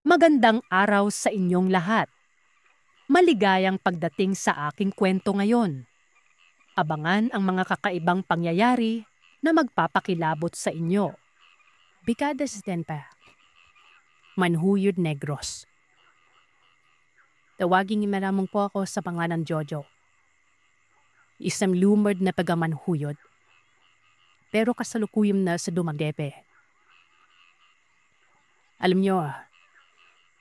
Magandang araw sa inyong lahat. Maligayang pagdating sa aking kwento ngayon. Abangan ang mga kakaibang pangyayari na magpapakilabot sa inyo. Bikadas Denpa, Manhuyod Negros. Tawaging maramong po ako sa pangalan Jojo. Isang lumad na pagamanhuyod. Pero kasalukuyom na sa Dumaguete. Alam nyo,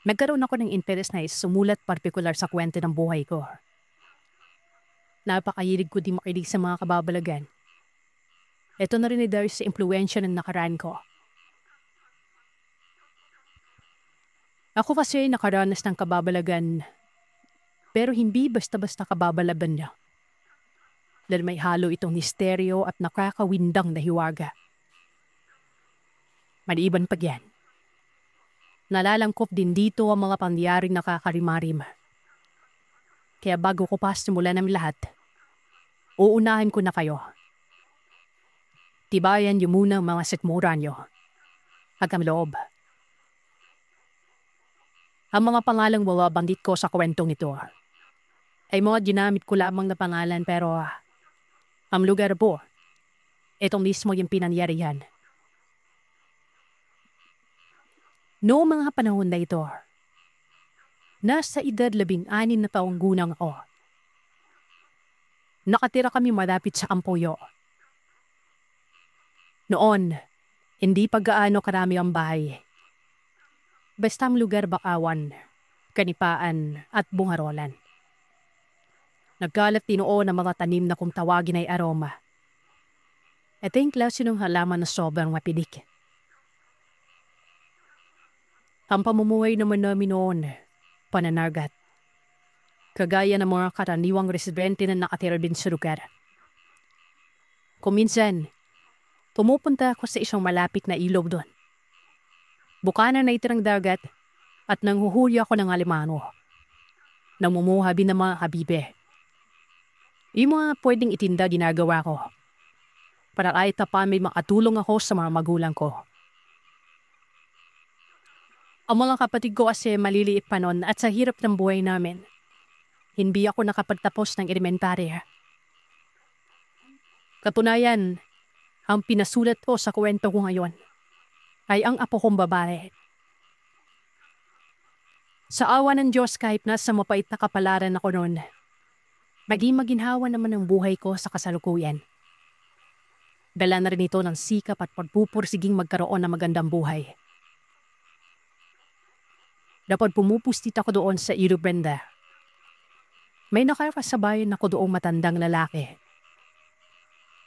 nagkaroon ako ng interes na sumulat partikular sa kwento ng buhay ko. Napakahilig ko din makinig sa mga kababalagan. Ito na rin ay dahil sa impluensya ng nakaraan ko. Ako kasi ay nakaranas ng kababalagan, pero hindi basta-basta kababalaban niya. Dahil may halo itong misteryo at nakakawindang na hiwaga. Maliban pa yan, nalalangkop din dito ang mga pangyayaring nakakarimarim. Kaya bago ko pa simulan ng lahat, uunahin ko na kayo. Tibayan niyo muna ang mga sikmura niyo. Hanggang loob. Ang mga pangalang bandit ko sa kwentong ito ay mga ginamit ko lamang na pangalan pero ang lugar po, ito mismo yung pinangyarihan. Noong mga panahon na ito, nasa edad 16 na taong gunang ako. Nakatira kami malapit sa Ampuyo. Noon, hindi pa gaano karami ang bahay. Basta ang lugar Bakawan, Kanipaan at Bungarolan. Nagkalat tinoon ang mga tanim na kung tawagin ay aroma. Ito yung klase ng halaman na sobrang mapidik. Ang pamumuhay naman namin noon, pananargat. Kagaya ng mga karaniwang residente na nakatira din sa lugar. Kung minsan, pumupunta ako sa isang malapit na ilog doon. Bukana na itirang dagat at nanghuhuli ako ng alimano. Namumuha din ng mga habibe. Yung mga pwedeng itinda ginagawa ko. Para kahit pa may makatulong ako sa mga magulang ko. Ang mga kapatid ko kasi maliliit pa noon at sa hirap ng buhay namin, hindi ako nakapagtapos ng elementarya. Katunayan, ang pinasulat ko sa kwento ko ngayon ay ang apo kong babae. Sa awa ng Diyos kahit nasa mapait na kapalaran ako noon, maging maginhawa naman ang buhay ko sa kasalukuyan. Dala na rin ito ng sikap at pagpupursiging magkaroon ng magandang buhay. Dapat pumupustit ako doon sa Iro Brenda. May nakakasabayan ako doong matandang lalaki.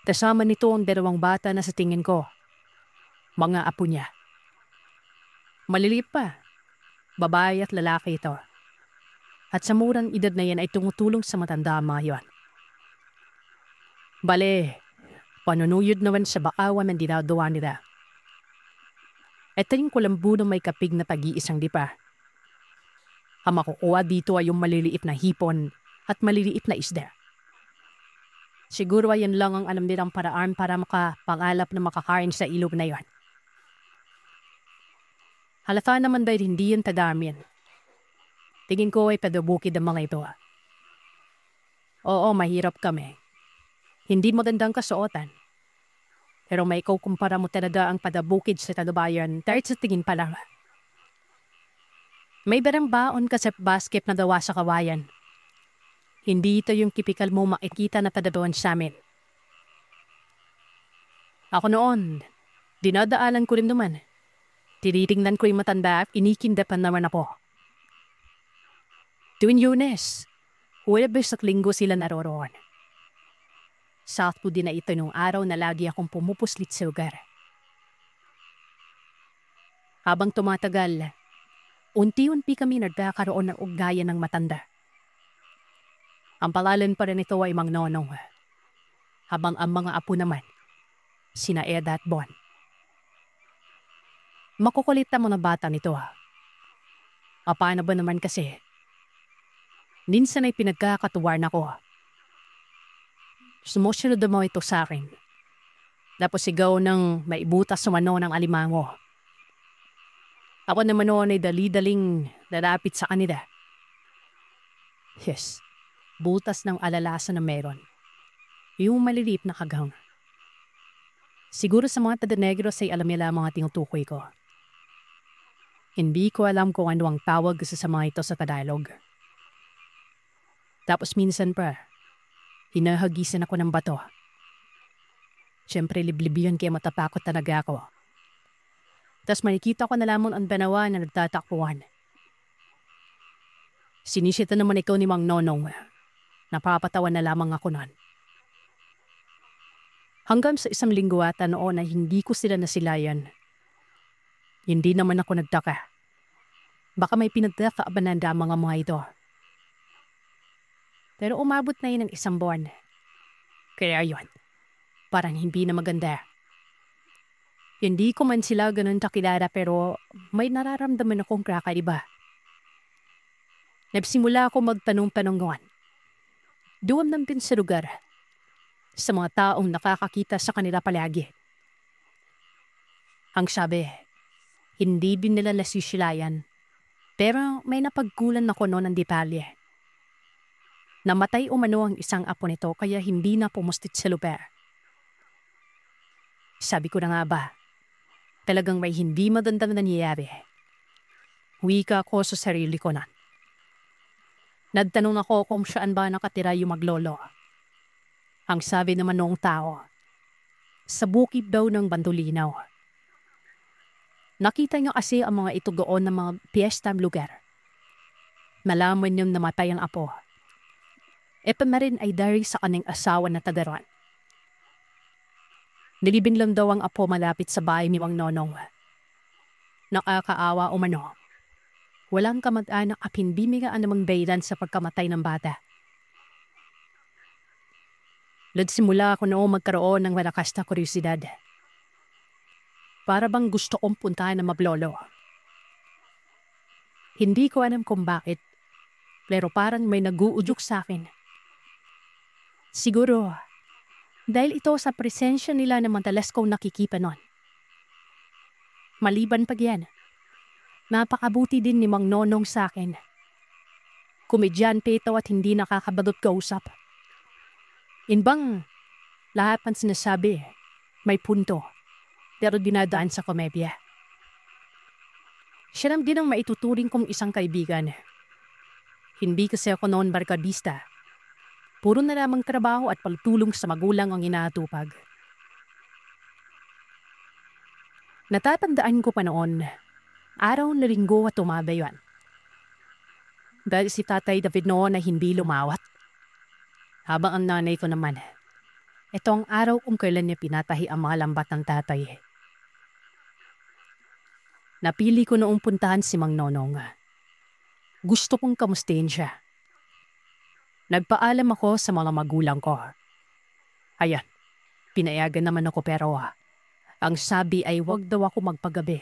Kasama nito ang 2 bata na sa tingin ko, mga apo niya. Maliliit pa, babae at lalaki ito. At sa murang edad na yan ay tumutulong sa matanda ang mga yon. Bale, panunuyod naman sa Bakawan ang dinadawa nila. Ito yung kulambu na may kapig na pag-iisang dipa. Ang makukuha dito ay yung maliliit na hipon at maliliit na isda. Siguro ay yan lang ang alam nilang paraan para makapangalap na makakain sa ilog na yon. Halata naman dahil hindi yan tadamin. Tingin ko ay padabukid ang mga ito. Oo, mahirap kami. Hindi magandang kasuotan. Pero may kukumpara mo talaga ang padabukid sa tadabayan dahil sa tingin pa lang. May barang baon kasi basket na dawa sa kawayan. Hindi ito yung tipikal mo makikita na padabawan sa amin. Ako noon, dinadaalan ko rin naman. Tinitingnan ko yung matanda at inikindapan naman ako. Tuwing Yunes, Huwebes at Linggo sila naroroon. Sakto din na ito nung araw na lagi akong pumupuslit sa lugar. Habang tumatagal, unti-unti kami nagkakaroon ng ugnayan ng matanda. Ang palalan pa rin ito ay Mang Nonong, habang ang mga apo naman, sina Eda at Bon. Makukulit ang mga bata nito. Paano ba naman kasi? Minsan ay pinagkakatuwar na ko. Sumusunod mo ito sa akin. Tapos sigaw ng maibutas sa mano ng alimango. Ako naman noon ay dali-daling lalapit sa kanila. Yes, butas ng alalasan na meron. Yung maliliit na kagang. Siguro sa mga taga-Negros ay alam nila mga tinutukoy ko. Hindi ko alam kung ano ang tawag sa mga ito sa Tagalog. Tapos minsan pa, hinahagisan ako ng bato. Siyempre liblib yun kaya matatakot talaga ako. Tapos makikita ko na lamang ang banawa na nagtatakbuhan. Sinisita naman ikaw ni Mang Nonong. Napapatawan na lamang ako nun. Hanggang sa isang linggo ata noon ay hindi ko sila nasilayan. Hindi naman ako nagtaka. Baka may pinagkakaabanan ang mga ito. Pero umabot na yun ng isang buwan. Kaya yun, parang hindi na maganda. Hindi ko man sila ganun kakilala pero may nararamdaman akong kakaiba. Nagsimula ako magtanong-tanong noon. Doon lang din sa lugar. Sa mga taong nakakakita sa kanila palagi. Ang sabi, hindi din nila nasisilayan. Pero may napagkulan ako noon ng detalye. Namatay umano ang isang apo nito kaya hindi na pumustit sa lugar. Sabi ko na nga ba, talagang may hindi magandang nangyayari. Wika ko sa sarili ko na. Nagtanong ako kung saan ba nakatira yung maglolo. Ang sabi naman noong tao, sa bukid daw ng Bandolinaw. Nakita niyo kasi ang mga ito doon ng mga piyesta lugar. Malaman niyong namatay ang apo. Ito na rin ay dahil sa kaning asawa na tagaran. Nilibing lang daw ang apo malapit sa bahay ni Mang Nonong. Nakakaawa umano. Walang kamag-anak at hindi may anumang dahilan sa pagkamatay ng bata. Nagsimula ako noong magkaroon ng malakas na kuryosidad. Para bang gusto kong puntahan ng maglolo. Hindi ko alam kung bakit, pero parang may nag-uudyok sa akin. Siguro, dahil ito sa presensya nila na madalas kong nakikita nun. Maliban pa yan, napakabuti din ni Mang Nonong sa akin. Komedyante ito at hindi nakakabalot kausap. Inbang, lahat ng sinasabi, may punto, pero dinadaan sa komedya. Siya lang din ang maituturing kong isang kaibigan. Hindi kasi ako noon barkadista. Puro na lamang trabaho at pagtulong sa magulang ang inaatupag. Natatandaan ko pa noon, araw na linggo at tumabay yan. Dahil si Tatay David noon ay hindi lumawat. Habang ang nanay ko naman, ito ang araw kung kailan niya pinatahi ang mga lambat ng tatay. Napili ko noong puntahan si Mang Nonong. Gusto kong kamustahin siya. Nagpaalam ako sa mga magulang ko. Ayan, pinayagan naman ako pero ang sabi ay wag daw ako magpagabi.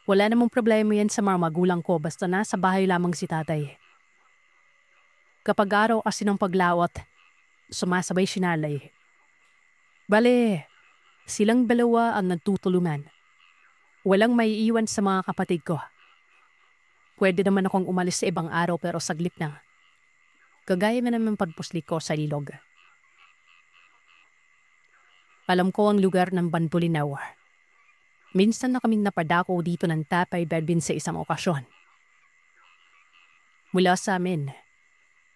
Wala namang problema yan sa mga magulang ko basta nasa bahay lamang si tatay. Kapag araw kasi ng paglawat, sumasabay si nanay. Bale, silang dalawa ang nagtutulungan. Walang maiiwan sa mga kapatid ko. Pwede naman akong umalis sa ibang araw pero saglit na. Kagaya na naman pagpuslik ko sa ilog. Alam ko ang lugar ng Bandolinaw. Minsan na kaming napadako dito ng Tatay Belvin sa isang okasyon. Mula sa amin,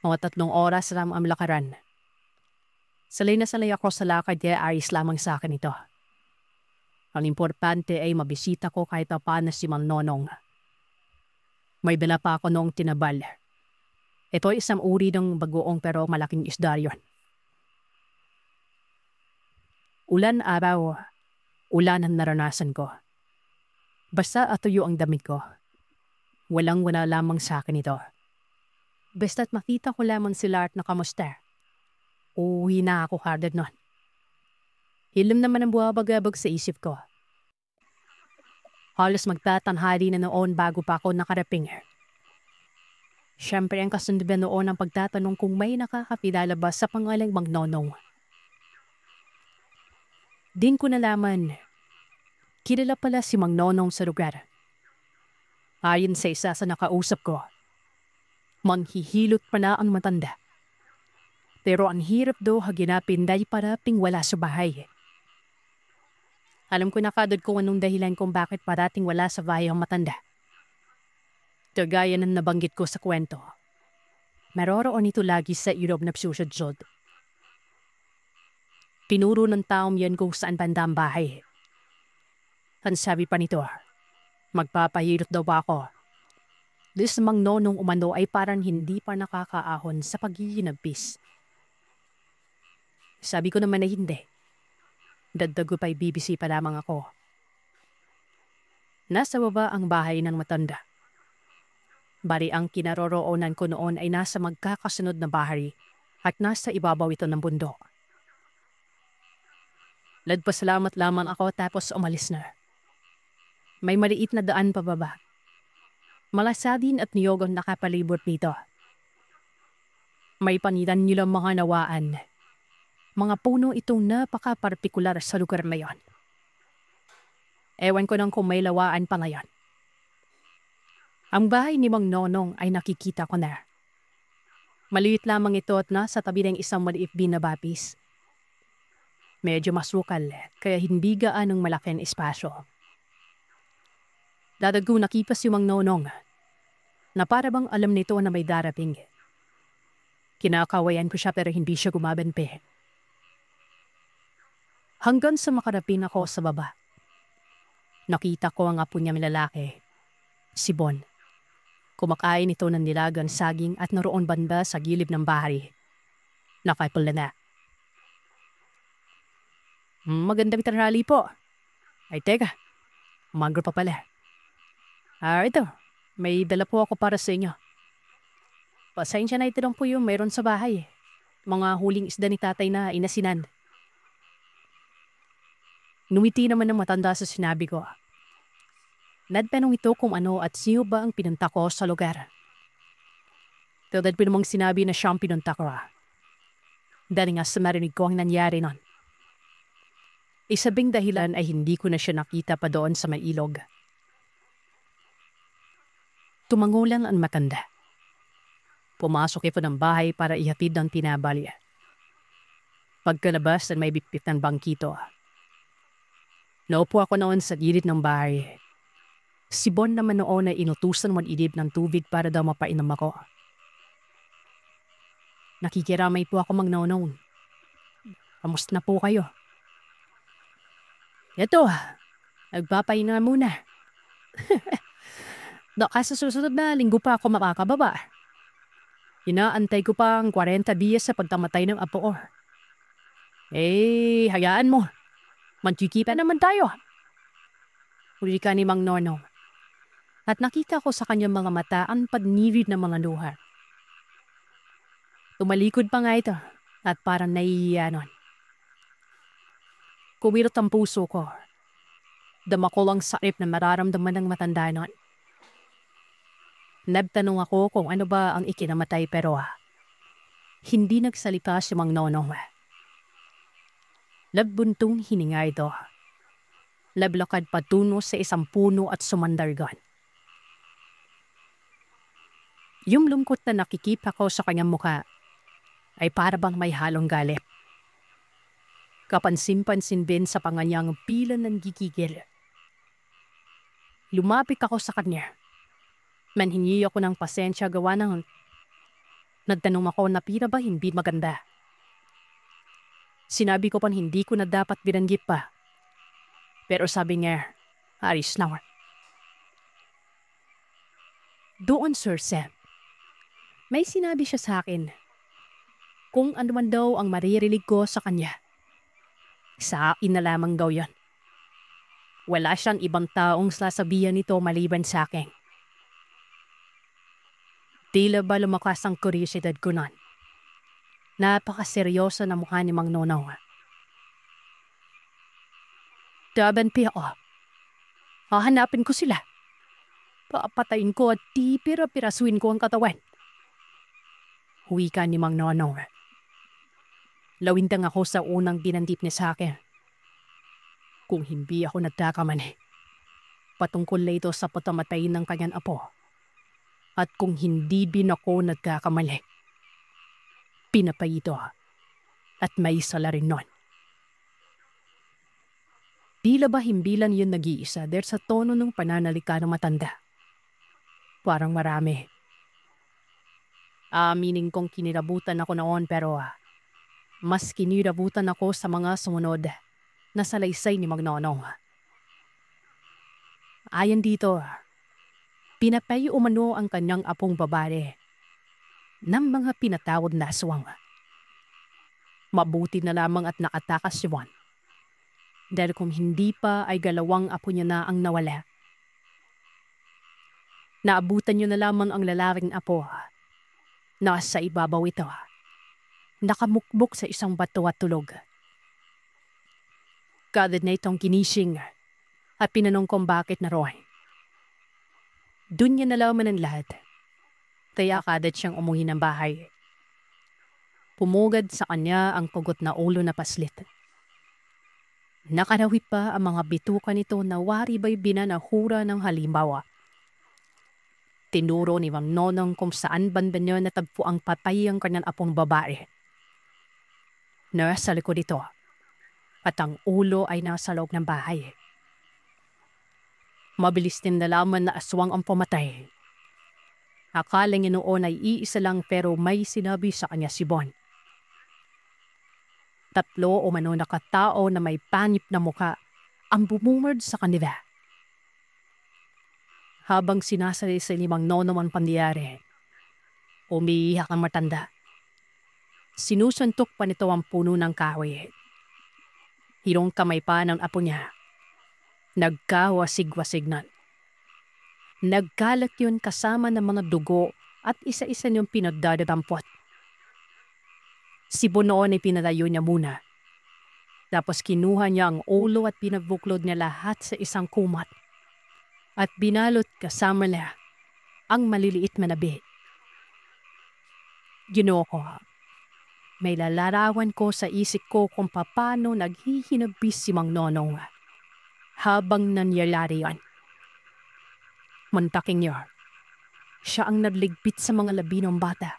mga 3 oras lang ang lakaran. Salay na salay ako sa lakad kaya ayos lamang sa akin ito. Ang importante ay mabisita ko kahit paano si Mang Nonong. May dala pa ako noong tinabal. Ito ay isang uri ng bagoong pero malaking isda yun. Ulan araw, ulan ang naranasan ko. Basta atuyo ang damit ko. Walang-wala lamang sa akin ito. Basta't makita ko lamang sila at nakamusta. Uuwi na ako kagad nun. Hilam naman ang buhabag-abag sa isip ko. Halos magtatanghali na noon bago pa ako nakarating. Siyempre ang kasunduban noon ang pagtatanong kung may nakakapilala ba sa pangalang Mang Nonong. Din ko nalaman, kilala pala si Mang Nonong sa lugar. Ayon sa isa sa nakausap ko, manghihilot pa na ang matanda. Pero ang hirap daw haginapin dahil parating wala sa bahay. Alam ko na kadod kung anong dahilan kung bakit parating wala sa bahay ang matanda. Kagaya ng nabanggit ko sa kwento, maroroon ito lagi sa Europe na psusudsod. Tinuro ng taong yan kung saan banda ang bahay. Ang sabi pa nito, magpapahirot daw ba ako? This Mang Nonong umano ay parang hindi pa nakakaahon sa paghihinagpis. Sabi ko naman na hindi. Dagdag ko pa'y BBC pa lamang ako. Nasa baba ang bahay ng matanda. Bari ang kinaroroonan ko noon ay nasa magkakasunod na bahay at nasa ibabaw ito ng bundok. Nagpasalamat lamang ako tapos umalis na. May maliit na daan pababa. Malasadin at niyog ang nakapalibot nito. May panitan nilang mga nawaan. Mga puno itong napaka-partikular sa lugar na yon. Ewan ko nang kung may lawaan pa ngayon. Ang bahay ni Mang Nonong ay nakikita ko na. Maliit lamang ito at nasa tabi ng isang maliit na bapis. Medyo masukal kaya hindi gaanong malaki ang espasyo. Dadagko nakipas si Mang Nonong na para bang alam nito na may darating. Kinakawayan ko siya pero hindi siya gumabanpe. Hanggang sa makarapin ako sa baba. Nakita ko ang apo niya lalaki, si Bon. Kumakain ito ng nilagang saging at naroon banda sa gilid ng bahay. Nakapula na. Magandang tanghali po. Ay teka, umaga pa pala. Ito, may dala po ako para sa inyo. Pasensya na ito lang po yung mayroon sa bahay. Mga huling isda ni tatay na inasinan. Numiti naman ng matanda sa sinabi ko. Nagtanong ito kung ano at sino ba ang pinunta ko sa lugar. Tulad po namang sinabi na siyang pinunta ko. Dahil nga sa marinig ko ang nangyari nun. Isabing dahilan ay hindi ko na siya nakita pa doon sa may ilog. Tumangulang ang matanda. Pumasok ito ng bahay para ihatid ng tinabali. Pagkalabas ay may bitbit ng bangkito. Naupo ako noon sa gilid ng bahay. Si Bon naman noon ay inutusan mag-idib ng tubig para daw mapainom ako. Nakikiramay po ako Mang Nonong. Kamusta na po kayo? Ito, nagpapahinga muna. Baka sa susunod na linggo pa ako makakababa. Inaantay ko pa ang 40 dias sa pagtamatay ng apo. Hayaan mo. Manchikipa naman tayo. Huli ka ni Mang Nonong. At nakita ko sa kanyang mga mata ang padnirid ng mga luha. Tumalikod pa nga ito at parang naiiya nun. Kumirot ang puso ko. Dama ko lang sakit na mararamdaman ng matanda nun. Nagtanong ako kung ano ba ang ikinamatay pero hindi nagsalita si Mang Nonong. Nagbuntong hininga ito. Lablakad patungo sa isang puno at sumandargan. Yung lungkot na nakikita ko sa kanyang mukha ay para bang may halong galit. Kapansin-pansin din sa panganyang pila ng gigigil. Lumapit ako sa kanya. Manhingi ako ng pasensya gawa ng nagtanong ako na pira ba hindi maganda. Sinabi ko pang hindi ko na dapat binanggit pa. Pero sabi niya, aris na. Doon Sir Sam, may sinabi siya sa akin kung ano man daw ang maririnig ko sa kanya. Sa akin na lamang daw yan. Wala siyang ibang taong sasabihan nito maliban sa akin. Tila ba lumakas ang kuryosidad ko nun. Napakaseryoso na mukha ni Mang Nonong. Daban pa ako. Hahanapin ko sila. Papatayin ko at pira-pirasuin ko ang katawan. Huwi ka ni Mang Nonong. Lawindang ako sa unang binandip niya sa akin. Kung hindi ako nagkakamali, patungkol na ito sa patamatay ng kanyang apo. At kung hindi din ako nagkakamali, pinapay ito at may sala rin nun. Tila ba himbilan yun nag-iisa dahil sa tono ng pananalika ng matanda. Parang marami. Aminin kong kinirabutan ako noon pero mas kinirabutan ako sa mga sumunod na salaysay ni Magnonong. Ayon dito, pinapay umano ang kanyang apong babae ng mga pinatawad na aswang. Mabuti na lamang at nakatakas si Juan. Dahil kung hindi pa ay galawang apo niya na ang nawala. Naabutan niyo na lamang ang lalaking apo. Nasa ibabaw ito. Nakamukbok sa isang bato at tulog. Kada na itong ginising at pinanong kong bakit naroon. Doon niya nalaman ang lahat. Kaya kadat siyang umuwi ng bahay. Pumugad sa kanya ang pugot na ulo na paslit. Nakarawi pa ang mga bituka nito na wari ba'y binanahura ng halimbawa. Tinuro ni Mang Nonong kung saan banda niya natagpo ang patay ang kanyang apong babae. Nasa likod ito at ang ulo ay nasa loob ng bahay. Mabilis din nalaman na aswang ang pumatay. Akala niya noon ay iisa lang pero may sinabi sa kanya si Bon. 3 o mano na katao na may panip na muka ang bumungad sa kanila. Habang sinasalisay ni Mang Nonong ang pangyayari, umiiyak ang matanda. Sinusuntok pa nito ang puno ng kahoy. Hirong kamay pa ng apo niya. Nagkawasig-wasig na. Nagkalat yun kasama ng mga dugo at isa-isa niyong pinagdadampot. Si Bonoon ay pinalayo niya muna. Tapos kinuha niya ang ulo at pinagbuklod niya lahat sa isang kumot. At binalot kasama niya ang maliliit na nabi. Ginoo ko, may lalarawan ko sa isip ko kung paano naghihinabis si Mang Nonong habang nangyayari yan. Mantaking niya, siya ang nagligpit sa mga labi ng bata.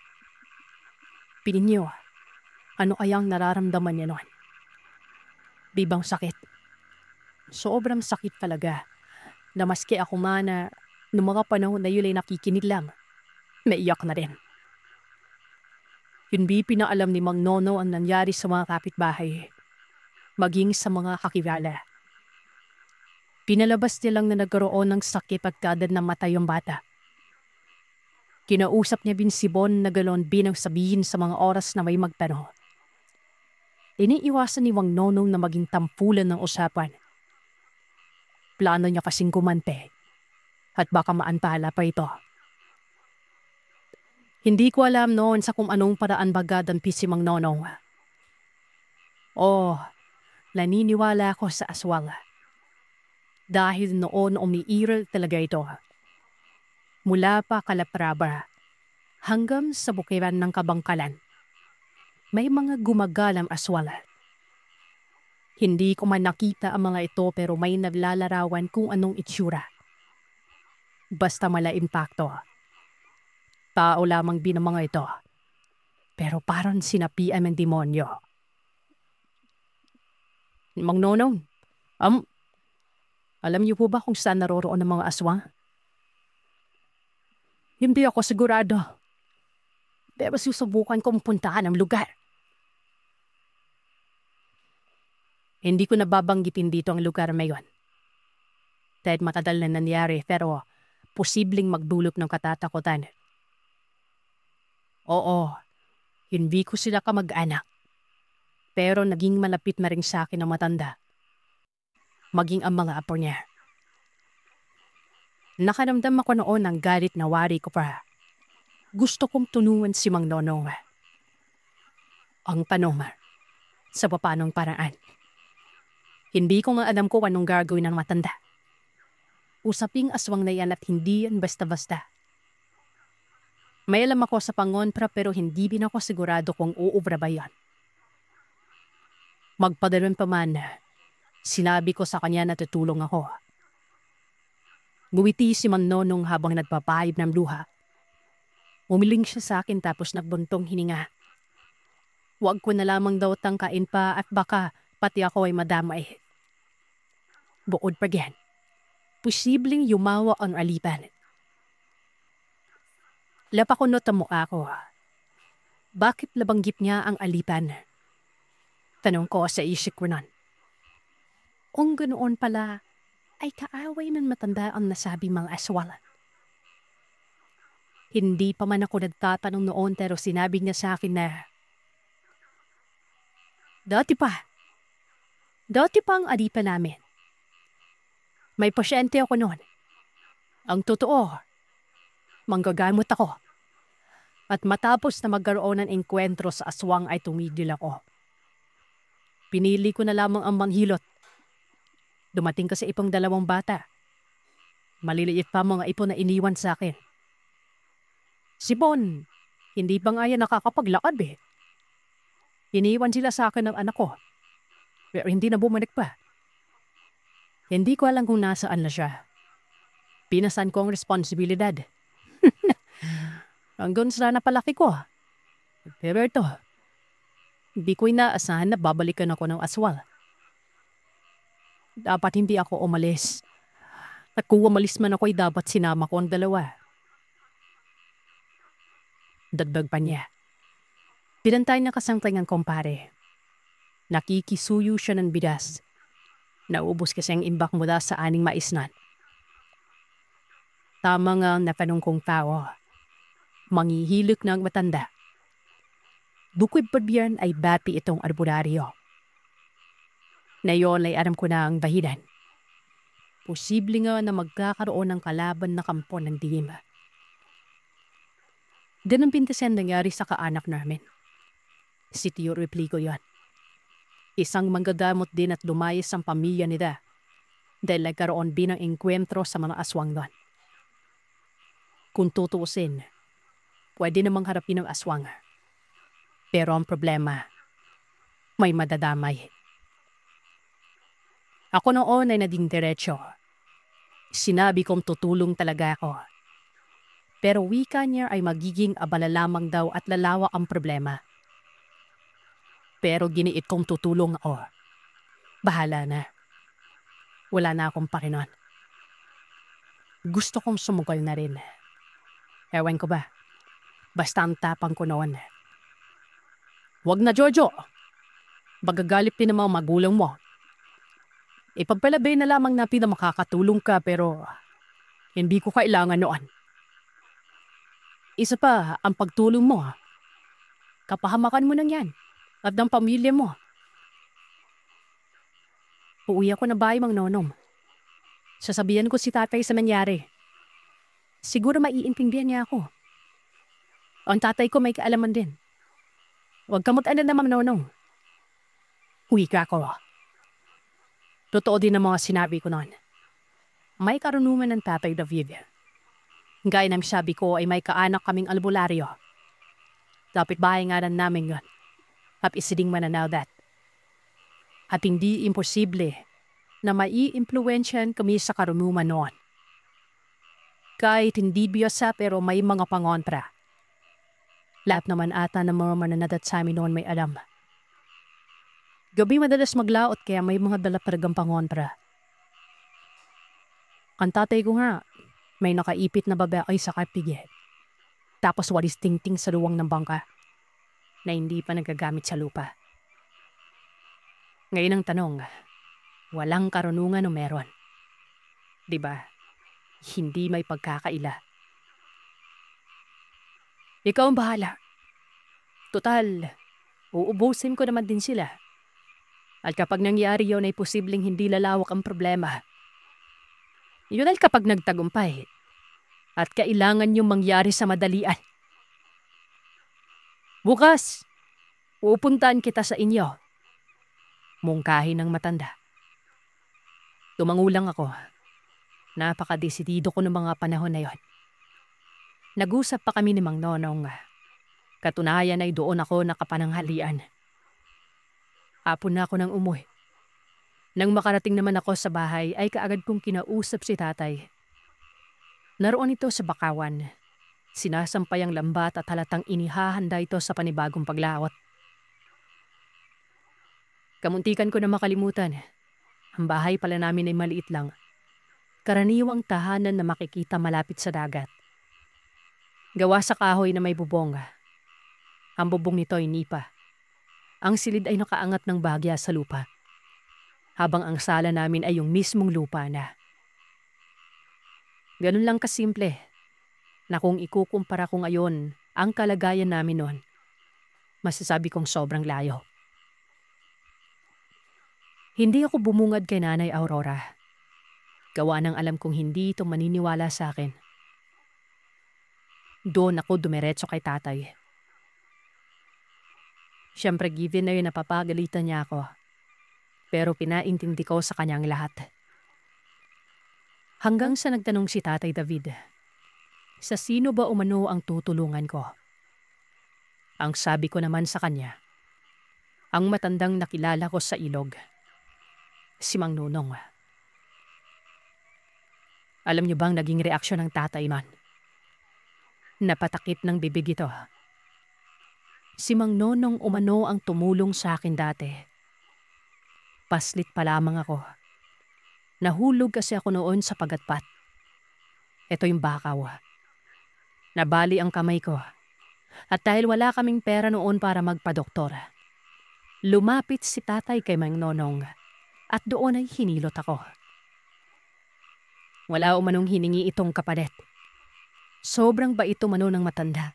Pininyo, ano kayang nararamdaman niya noon? Bibang sakit. Sobrang sakit talaga na maski ako na noong mga panahon na yun ay nakikinig lang, naiyak na rin. Hindi pinaalam ni Mang Nono ang nangyari sa mga kapitbahay, maging sa mga kakilala. Pinalabas niya lang na nagkaroon ng sakit pagkadad na matay ang bata. Kinausap niya din si Bon na galon binang sabihin sa mga oras na may magtanong. Iniiwasan ni Mang Nonong na maging tampulan ng usapan. Plano niya kasing gumante at baka maantala pa ito. Hindi ko alam noon sa kung anong paraan bagadampi si Mang Nonong. Naniniwala ako sa aswang. Dahil noon umiiral talaga ito. Mula pa Calatrava hanggang sa bukiran ng Kabangkalan. May mga gumagalang aswang. Hindi ko man nakita ang mga ito pero may naglalarawan kung anong itsura. Basta mala impacto. Tao lamang din ang mga ito. Pero parang sinapian ng demonyo. Mang Nonong, alam niyo po ba kung saan naroroon ang mga aswang? Hindi ako sigurado. Pero susubukan kong puntahan ang lugar. Hindi ko nababanggitin dito ang lugar na yon. Dahil matagal na nangyari pero posibleng magdulot ng katatakutan. Oo, hindi ko sila kamag-anak. Pero naging malapit na rin sa akin ang matanda. Maging ang mga apo niya. Nakaramdam ako noon ng galit na wari ko pa. Gusto kong tunuan si Mang Nonong. Ang tanong, sa papanong paraan. Hindi ko nga alam kung anong gagawin ng matanda. Usaping aswang na yan at hindi yan basta-basta. May alam ako sa pangontra pero hindi din ako sigurado kung uubra ba yan. Magpadalan pa man, Sinabi ko sa kanya na tutulong ako. Ngumiti si Mang Nonong habang nagpapahid ng luha. Umiling siya sa akin tapos nagbuntong hininga. Huwag ko na lamang daw tangkain pa at baka pati ako ay madamay. Bukod pa yan, posibleng yumawa ang alipan. Lapakunot ang mukha ko. Bakit labanggit niya ang alipan? Tanong ko sa isip ko nun. Kung ganoon pala, ay kaaway ng matanda ang nasabi mga aswal. Hindi pa man ako nagtatanong noon pero sinabi niya sa akin na, Dati pa ang alipan namin. May pasyente ako noon. Ang totoo, manggagamot ako. At matapos na magkaroon ng engkwentro sa aswang ay tumigil ako. Pinili ko na lamang ang manghilot. Dumating kasi ipong 2 bata. Maliliit pa mga ipon na iniwan sa akin. Si Bon, hindi pa nga yan nakakapaglakad eh. Iniwan sila sa akin ng anak ko. Pero hindi na bumalik pa. Hindi ko alam kung nasaan na siya. Pinasan ko ang responsibilidad. Hanggang sa napalaki ko. Pero ito, hindi ko inaasahan na babalikan ako ng aswal. Dapat hindi ako umalis. At kung umalis man ako ay dapat sinama ko ang 2. Dagdag pa niya. Pinantay na kasangtay ng kumpare. Nakikisuyo siya ng bigas. Naubos kasi ang imbak mula sa 6 maisnan. Tama nga ang natanong kong tao. Manghihilik ng matanda. Bukod pa biyan ay bati itong arboraryo. Ngayon ay alam ko na ang dahilan. Posible nga na magkakaroon ng kalaban na kampo ng dilim. Ganang pintasan nangyari sa kaanak namin. Si Tio Replico yan. Isang manggagamot din at lumayas ang pamilya nila dahil nagkaroon din ng engkwentro sa mga aswang doon. Kung tutuusin, pwede namang harapin ng aswang. Pero ang problema, may madadamay. Ako noon ay naging diretsyo. Sinabi kong tutulong talaga ako. Pero wika niya ay magiging abala lamang daw at lalawa ang problema. Pero giniit kong tutulong ako. Bahala na. Wala na akong pakinon. Gusto kong sumukol na rin. Ewan ko ba? Basta ang tapang ko noon. Huwag na, Jojo. Magagalit din ang mga magulang mo. Ipagpalabay na lamang na makakatulong ka pero hindi ko kailangan noon. Isa pa, ang pagtulong mo. Kapahamakan mo nang yan at ng pamilya mo. Uuwi ako na bahay, Mang Nonom. Sasabihan ko si tatay sa nangyari. Siguro maiintindihan niya ako. Ang tatay ko may kaalaman din. Huwag ka mag-alala na, Mang Nonong. Uwi ka ako. Totoo din ang mga sinabi ko noon. May karunungan ng tatay David. Gaya ng sabi ko ay may kaanak kaming albularyo. Dapat bahay nga rin namin yun. At isiding mananaw that. At hindi imposible na mai-impluensyan kami sa karunungan noon. Kahit hindi biyasa pero may mga pangontra. Lahat naman ata ng mga mananadat sa amin noon may alam. Gabi madalas maglaot kaya may mga dala talagang pangontra. Ang tatay ko nga, may nakaipit na babae sa kapigil. Tapos walis tingting sa luwang ng bangka na hindi pa nagagamit sa lupa. Ngayon ang tanong, walang karunungan o meron? Diba? Hindi may pagkakaila. Ikaw ang bahala. Total, uubusin ko naman din sila. At kapag nangyari yun ay posibleng hindi lalawak ang problema. Yun ay kapag nagtagumpay at kailangan yung mangyari sa madalian. Bukas, pupuntahan kita sa inyo. Mungkahin ng matanda. Tumangulang ako. Napakadesidido ko ng mga panahon na yon. Nag-usap pa kami ni Mang Nonong. Katunayan ay doon ako nakapananghalian. Hapon na ako nang umuwi. Nang makarating naman ako sa bahay ay kaagad kong kinausap si tatay. Naroon ito sa bakawan. Sinasampay ang lambat at halatang inihahanda ito sa panibagong paglawat. Kamuntikan ko na makalimutan. Ang bahay pala namin ay maliit lang. Karaniwang tahanan na makikita malapit sa dagat. Gawa sa kahoy na may bubong. Ang bubong nito ay nipa. Ang silid ay nakaangat ng bahagya sa lupa. Habang ang sala namin ay yung mismong lupa na. Ganun lang kasimple na kung ikukumpara ko ngayon ang kalagayan namin noon, masasabi kong sobrang layo. Hindi ako bumungad kay Nanay Aurora. Gawa ng alam kong hindi ito maniniwala sa akin. Doon ako dumiretso kay tatay. Siyempre given na yun napapagalitan niya ako. Pero pinaintindi ko sa kanyang lahat. Hanggang sa nagtanong si Tatay David, sa sino ba umano ang tutulungan ko? Ang sabi ko naman sa kanya, ang matandang nakilala ko sa ilog, si Mang Nonong. Alam niyo bang naging reaksyon ng tatay man? Napatakip ng bibig ito. Si Mang Nonong umano ang tumulong sa akin dati. Paslit pa lamang ako. Nahulog kasi ako noon sa pagatpat. Ito yung bakaw. Nabali ang kamay ko. At dahil wala kaming pera noon para magpadoktor, lumapit si tatay kay Mang Nonong at doon ay hinilot ako. Wala umanong hiningi itong kapalit. Sobrang bait umano ng matanda.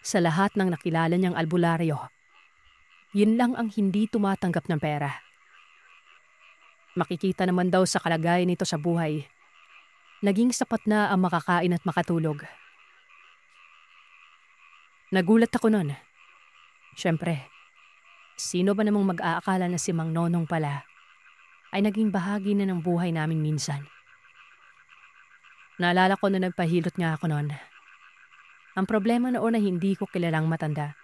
Sa lahat ng nakilala niyang albularyo, yun lang ang hindi tumatanggap ng pera. Makikita naman daw sa kalagayan nito sa buhay, naging sapat na ang makakain at makatulog. Nagulat ako nun. Siyempre, sino ba namang mag-aakala na si Mang Nonong pala ay naging bahagi na ng buhay namin minsan. Naalala ko na nagpahilot nga ako nun. Ang problema noon ay hindi ko kilalang matanda.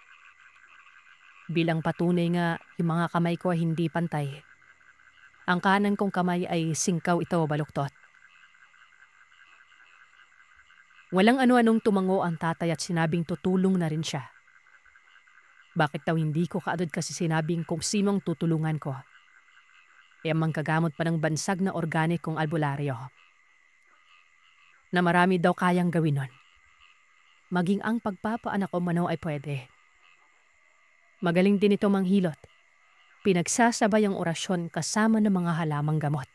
Bilang patunay nga yung mga kamay ko ay hindi pantay. Ang kanan kong kamay ay singkaw ito baluktot. Walang ano-anong tumango ang tatay at sinabing tutulong na rin siya. Bakit daw hindi ko kaagad kasi sinabing kung sinong tutulungan ko? E mangkagamot pa ng bansag na organikong albularyo. Na marami daw kayang gawin nun. Maging ang pagpapaanak ko mano ay pwede. Magaling din ito manghilot. Pinagsasabay ang orasyon kasama ng mga halamang gamot.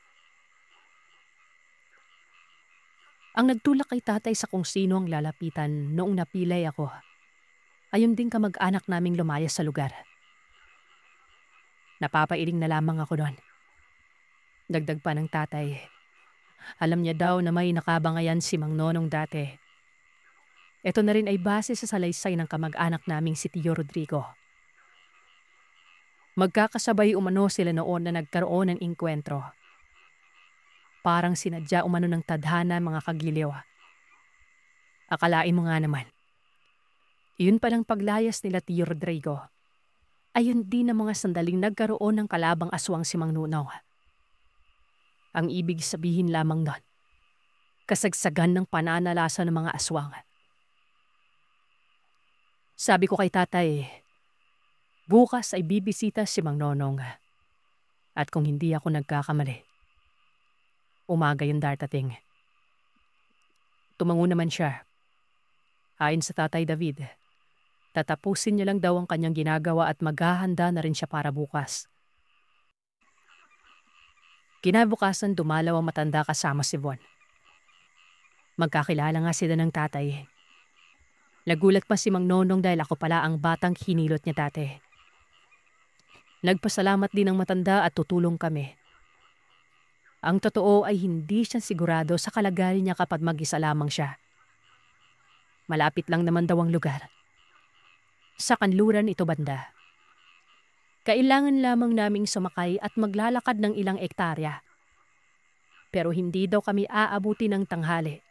Ang nagtulak kay tatay sa kung sino ang lalapitan noong napilay ako, ayun din kamag-anak naming lumayas sa lugar. Napapailing na lamang ako doon. Dagdag pa ng tatay, alam niya daw na may nakabangayan si Mang Nonong dati. Ito na rin ay base sa salaysay ng kamag-anak naming si Tio Rodrigo. Magkakasabay umano sila noon na nagkaroon ng inkwentro. Parang sinadya umano ng tadhana mga kagiliw. Akalain mo nga naman. Iyon palang paglayas nila Tio Rodrigo. Ayun din ang mga sandaling nagkaroon ng kalabang aswang si Mang Nonong. Ang ibig sabihin lamang nun, kasagsagan ng pananalasa ng mga aswang. Sabi ko kay tatay, bukas ay bibisita si Mang Nonong. At kung hindi ako nagkakamali, umaga yung darating. Tumango naman siya. Ayon sa Tatay David, tatapusin niya lang daw ang kanyang ginagawa at maghahanda na rin siya para bukas. Kinabukasan dumalaw ang matanda kasama si Von. Magkakilala nga sila ng tatay. Nagulat pa si Mang Nonong dahil ako pala ang batang hinilot niya dati. Nagpasalamat din ang matanda at tutulong kami. Ang totoo ay hindi siya sigurado sa kalagayan niya kapag mag-isa lamang siya. Malapit lang naman daw ang lugar. Sa kanluran ito banda. Kailangan lamang naming sumakay at maglalakad ng ilang ektarya. Pero hindi daw kami aabuti ng tanghali.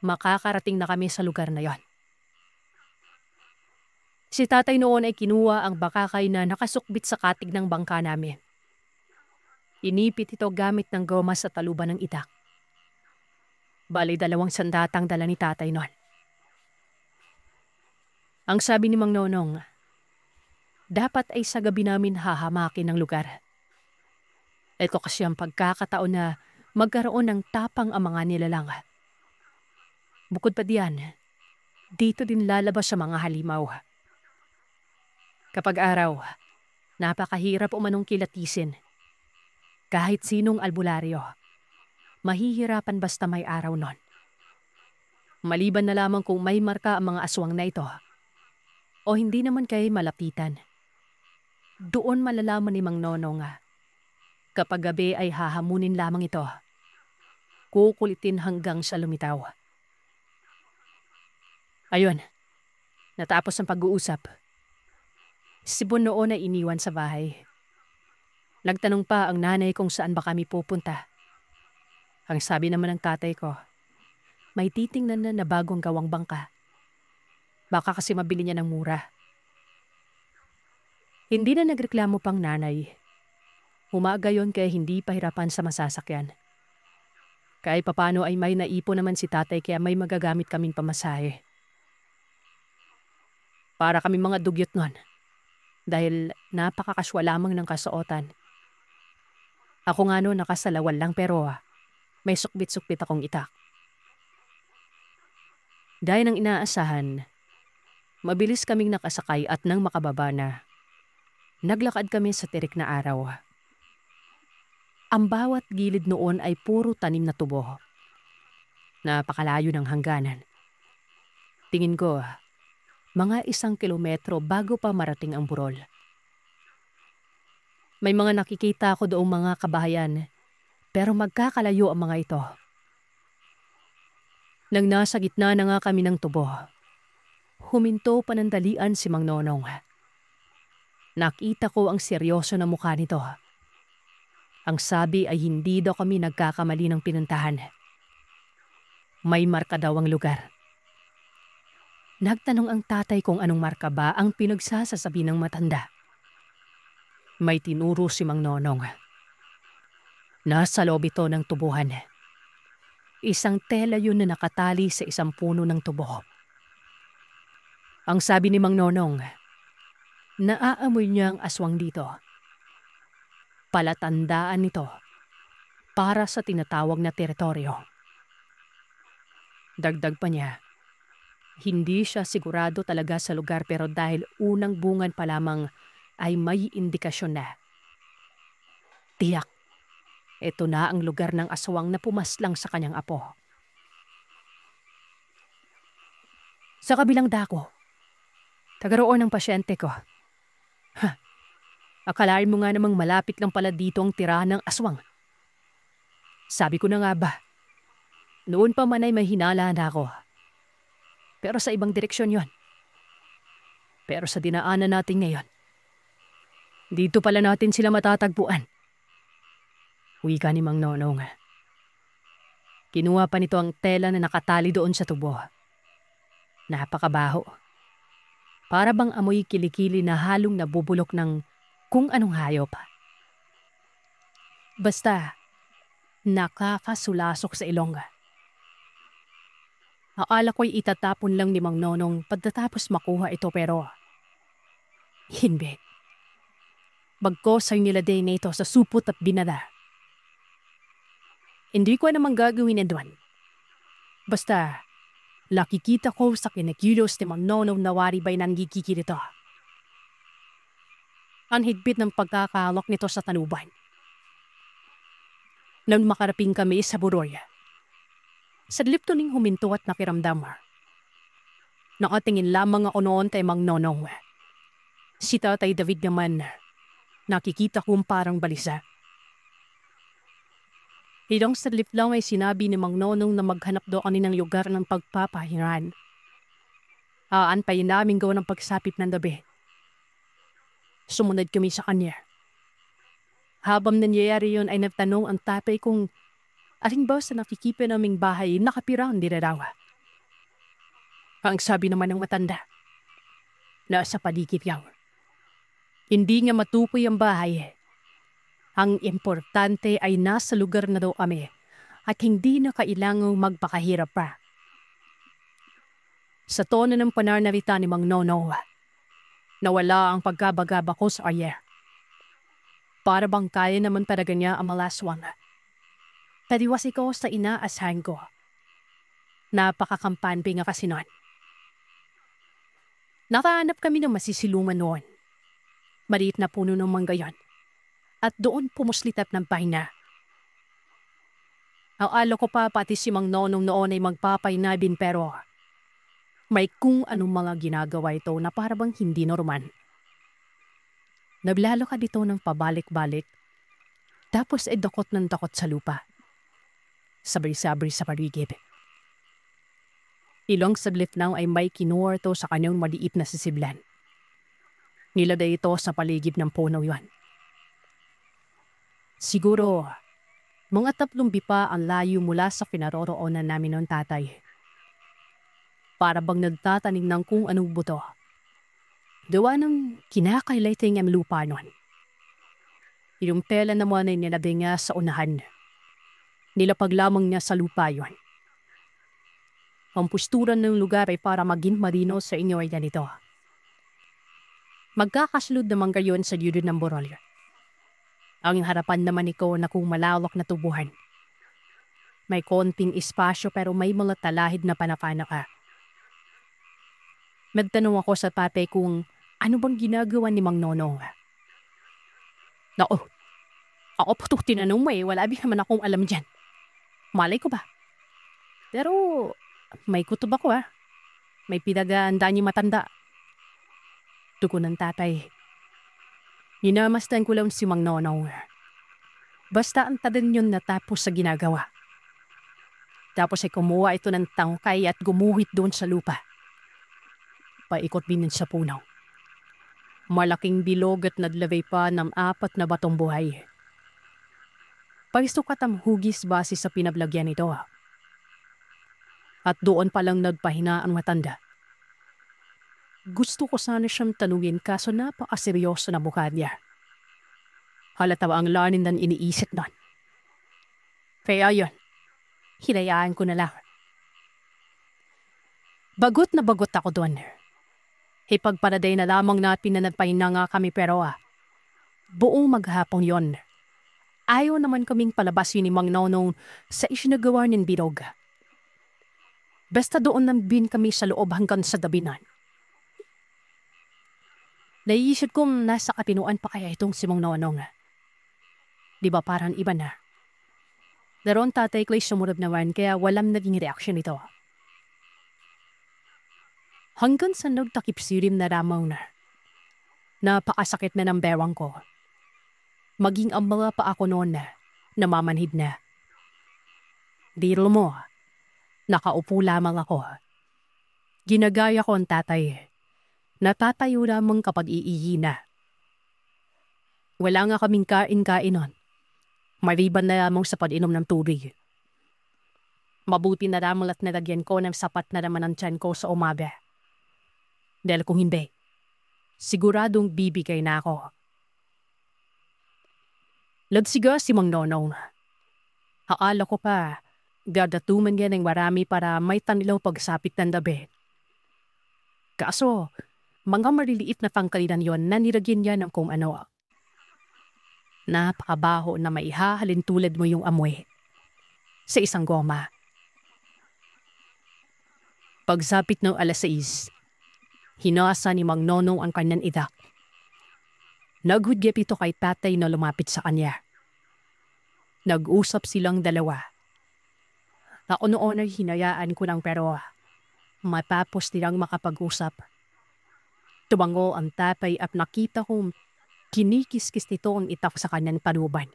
Makakarating na kami sa lugar na yon. Si tatay noon ay kinuha ang bakakay na nakasukbit sa katig ng bangka namin. Inipit ito gamit ng goma sa taluban ng itak. Bali 2 sandatang dala ni tatay noon. Ang sabi ni Mang Nonong, dapat ay sa gabi namin hahamakin ng lugar. Ito kasi ang pagkakataon na magkaroon ng tapang ang mga nilalang. Bukod pa diyan, dito din lalabas sa mga halimaw. Kapag araw, napakahirap umanong kilatisin. Kahit sinong albularyo, mahihirapan basta may araw nun. Maliban na lamang kung may marka ang mga aswang na ito o hindi naman kayo malapitan. Doon malalaman ni Mang Nonong kapag gabi ay hahamunin lamang ito. Kukulitin hanggang sa lumitaw. Ayun, natapos ang pag-uusap. Si Bon noon ay iniwan sa bahay. Nagtanong pa ang nanay kung saan ba kami pupunta. Ang sabi naman ng tatay ko, may titingnan na bagong gawang bangka. Baka kasi mabili niya ng mura. Hindi na nagreklamo pang nanay. Humaga yon kaya hindi pahirapan sa masasakyan. Kahit papano ay may naipon naman si tatay kaya may magagamit kaming pamasahe. Para kami mga dugyot nun. Dahil napakakaswa lamang ng kasuotan. Ako nga no nakasalawal lang pero may sukbit-sukbit akong itak. Dahil ng inaasahan, mabilis kaming nakasakay at nang makababa na, naglakad kami sa tirik na araw. Ang bawat gilid noon ay puro tanim na tubo. Napakalayo ng hangganan. Tingin ko, mga 1 kilometro bago pa marating ang burol. May mga nakikita ako doong mga kabahayan, pero magkakalayo ang mga ito. Nang nasa gitna na nga kami ng tubo, huminto panandalian si Mang Nonong. Nakita ko ang seryoso na mukha nito. Ang sabi ay hindi daw kami nagkakamali ng pinuntahan. May marka daw ang lugar. Nagtanong ang tatay kung anong marka ba ang pinagsasasabi ng matanda. May tinuro si Mang Nonong. Nasa loob ito ng tubuhan. Isang tela yun na nakatali sa isang puno ng tubo. Ang sabi ni Mang Nonong, naaamoy niya ang aswang dito. Palatandaan nito para sa tinatawag na teritoryo. Dagdag pa niya, hindi siya sigurado talaga sa lugar pero dahil unang bungan pa lamang ay may indikasyon na. Tiyak, ito na ang lugar ng aswang na pumaslang sa kanyang apo. Sa kabilang dako, tagaroon ng pasyente ko. Akalain mo nga namang malapit lang pala dito ang tirahan ng aswang. Sabi ko na nga ba, noon pa man ay may hinala na ako. Pero sa ibang direksyon yon. Pero sa dinaanan natin ngayon, dito pala natin sila matatagpuan. Wika ni Mang Nonong. Kinuha pa nito ang tela na nakatali doon sa tubo. Napakabaho. Para bang amoy kilikili na halong nabubulok ng kung anong hayop. Basta, nakakasulasok sa ilong. Akala ko'y itatapon lang ni Mang Nonong pagkatapos makuha ito pero hindi. Bagkos ay nilagay na ito sa supot at binala. Hindi ko namang gagawin doon. Basta, nakikita ko sa kinikilos ni Mang Nonong na waribay nang gigigil ito. Ang higpit ng pagkakalok nito sa tanuban. Nang makaraping kami sa burol, sadlip to ning huminto at nakiramdam. Nakatingin lamang ako noon kay Mang Nonong. Si Tatay David naman, nakikita kong parang balisa. Ilang sadlip lang ay sinabi ni Mang Nonong na maghanap daw kami ng lugar ng pagpapahingan. Aantayin namin gawa ng pagsapit ng gabi. Sumunod kami sa kanya. Habang nangyayari yon ay nagtanong ang tatay kung aling ba sa nakikipi naming bahay nakapira ang dinadawa. Ang sabi naman ng matanda, nasa paligid yaw. Hindi nga matukoy ang bahay. Ang importante ay nasa lugar na daw kami at hindi na kailangang magpakahirap pa. Sa tono ng pananalita ni Mang Nono, nawala ang pagkabagaba ko sa ayer. Para bang kaya naman talaga niya ang malaswang. Tadiwas ko sa inaasahan ko. Napakakampanpi nga kasi noon. Nakahanap kami ng masisilungan noon. Maliit na puno ng manggayon. At doon pumuslitat ng pahinga. Ang alo ko pa pati si Mang Nonong noon ay magpapainabin pero may kung anong mga ginagawa ito na parabang hindi normal. Naglalo ka dito ng pabalik-balik tapos ay dakot ng dakot sa lupa. Sabay-sabay sa paligid. Ilang saglit lang ay may kinuwarto sa kanyang maliit na sisiblan. Nilagay ito sa paligid ng puno yan. Siguro, mga 3 bipa ang layo mula sa pinaroroonan namin ng tatay. Para bang nagtatanim ng kung anong buto. Gawa ng kinakailating ang lupa nun. Yung tela naman ay nilagay niya sa unahan. Nilapag lamang niya sa lupa yon. Ang posturan ng lugar ay para maging marino sa inyo ay ganito. Magkakaslod naman gayon sa gilid ng burol. Ang harapan naman ko na kung malawak na tubuhan. May konting espasyo pero may mga talahid na panapanaka. Nagtanong ako sa tatay kung ano bang ginagawa ni Mang Nonong. Ako po ito tinanong mo wala naman akong alam dyan. Malay ko ba? Pero may kutob ako May pinagandaan niya matanda. Tugon ng tatay. Ninamastan ko lang si Mang Nonong. Basta ang tadan yun natapos sa ginagawa. Tapos ay kumuha ito ng tangkay at gumuhit doon sa lupa. Paikot din sa puno. Malaking bilog at nadlabay pa ng 4 na batong buhay. Pagsukat ang hugis base sa pinablagyan nito. At doon palang nagpahina ang matanda. Gusto ko sana siyang tanungin kaso napakaseryoso na mukha niya. Halata ba ang lanin ng iniisip nun? Kaya yun, hinayaan ko na lang. Bagot na bagot ako doon. Ipagparaday na lamang natin na nagpahinga nga kami pero buong maghapong yon. Ayaw naman kaming palabasin ni Mang Nonong sa isinagawa ng birog. Basta doon nambin kami sa loob hanggang sa dabinan. Naiisip kong nasa katinuan pa kaya itong si Mang Nonong. Di ba parang iba na? Daron tatay ko'y sumunod naman kaya walang naging reaksyon ito. Hanggang sa nagtakip sirim na ramang na. Napakasakit na ng bewang ko. Maging ang mga pa ako noon namamanhid na. Diro mo, nakaupo lamang ako. Ginagaya ko ang tatay. Natatayo lamang kapag iihi na. Wala nga kaming kain-kain nun. Mariban na lamang sa pag-inom ng tubig. Mabuti na lamang at nalagyan ko ng sapat na naman ang tiyan ko sa umaga. Dahil kung hindi, siguradong bibigay na ako. Lagsiga si Mang Nonong. Akala ko pa, gadatuman niya ng marami para may tanilaw pagsapit ng gabi. Kaso, mga maliliit na pangkalinan yon na nilagyan niya ng kung ano. Napakabaho na maihahalin tulad mo yung amoy sa isang goma. Pagsapit ng 6:00, hinasa ni Mang Nonong ang kanyang idak. Naghudyap ito kay tatay na lumapit sa kanya. Nag-usap silang dalawa. Ako noon ay hinayaan ko lang pero matapos nilang makapag-usap. Tumango ang tatay at nakita kong kinikis-kis nito ang itak sa kanyang panuban.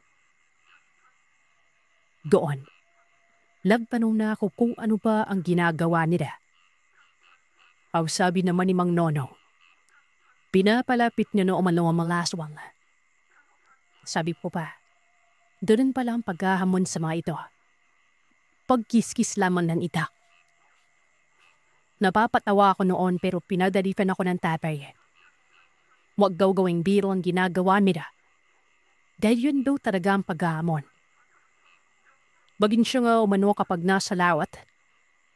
Doon, nagtanong na ako kung ano ba ang ginagawa nila. Ang sabi naman ni Mang Nonong, pinapalapit niya na umano ang mga aswang. Sabi ko pa, doon pala ang paghahamon sa mga ito. Pagkiskis lamang ng itak. Napapatawa ako noon pero pinadalipan ako ng tatay. Huwag daw gawing biro ang ginagawa nila. Dahil yun daw talaga ang paghahamon. Bagin siya nga umano kapag nasa lawat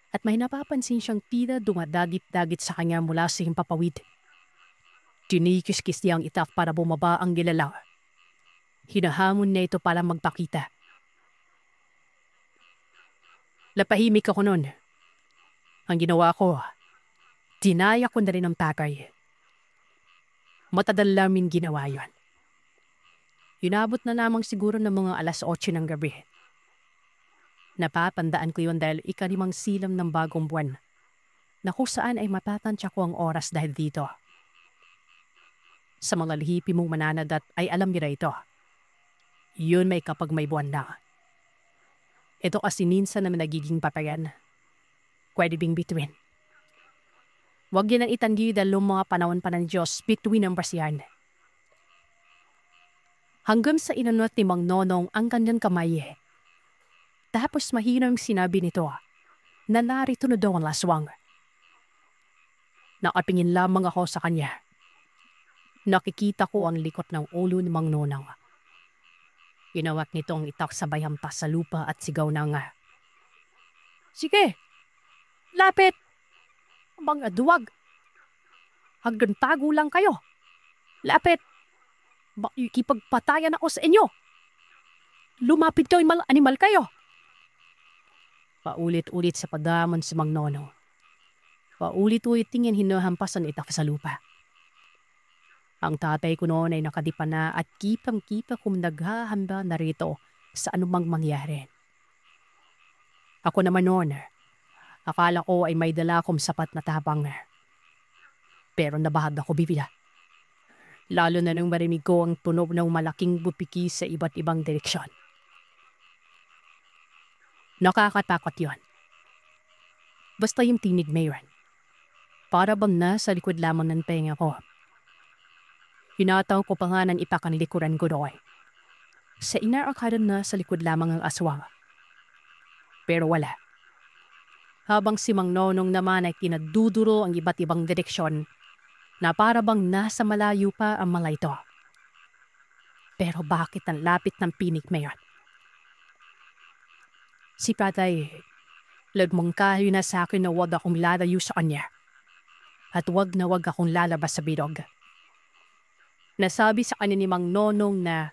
at may napapansin siyang tila dumadagit-dagit sa kanya mula sa himpapawid. Tinikis-kis niya ang itak para bumaba ang gilalaw. Hinahamon niya ito para magpakita. Lapahimik ako nun. Ang ginawa ko, dinaya ko na rin ang takay. Matadal namin ginawa yon. Inabot na lamang siguro ng mga 8:00 ng gabi. Napapandaan ko yun dahil ika-5 silam ng bagong buwan na kung saan ay matatansya ko ang oras dahil dito. Sa mga lihipi mong mananadat ay alam nila ito. Yun may kapag may buwan na. Ito kasi minsan na nagiging patayan. Pwede bing bituin. Huwag yan ang itanggi dahil mga panahon pa ng Diyos bituin ang basihan. Hanggang sa inanot ni Mang Nonong ang kanyang kamay. Tapos mahinang sinabi nito na narito na daw ang laswang. Nakapingin lamang ako sa kanya. Nakikita ko ang likot ng ulo ni Mang Nonong. Inawat nito ang itak sabay hampas sa lupa at sigaw na nga. Sige, lapit! Mga duwag! Hanggang tago lang kayo! Lapit! Makikipagpatayan ako sa inyo! Lumapit kayo animal kayo! Paulit-ulit sa pagdamon si Mang Nonong. Paulit-ulit tingin hinahampasan itak sa lupa. Ang tatay ko noon ay nakadipa na at kitang-kita kung naghahanda na rito sa anumang mangyari. Ako naman noon, akala ko ay may dala akong sapat na tapang. Pero nabahag ako bibila. Lalo na nung marinig ko ang tunog ng malaking bupiki sa iba't ibang direksyon. Nakakatakot yon. Basta yung tinig mayroon. Para bang nasa likod lamang ng tenga ko. Hinataw ko pa nga ng ipak ang likuran ko doon. Sa inaakaran na sa likod lamang ang aswang. Pero wala. Habang si Mang Nonong naman ay kinaduduro ang iba't ibang direksyon na para bang nasa malayo pa ang mga ito. Pero bakit ang lapit ng pinig mayon? Si Patay, lagmangkayo na sa akin na wag akong lalayo sa kanya. At wag na wag akong lalabas sa bilog. Nasabi sa kanya ni Mang Nonong na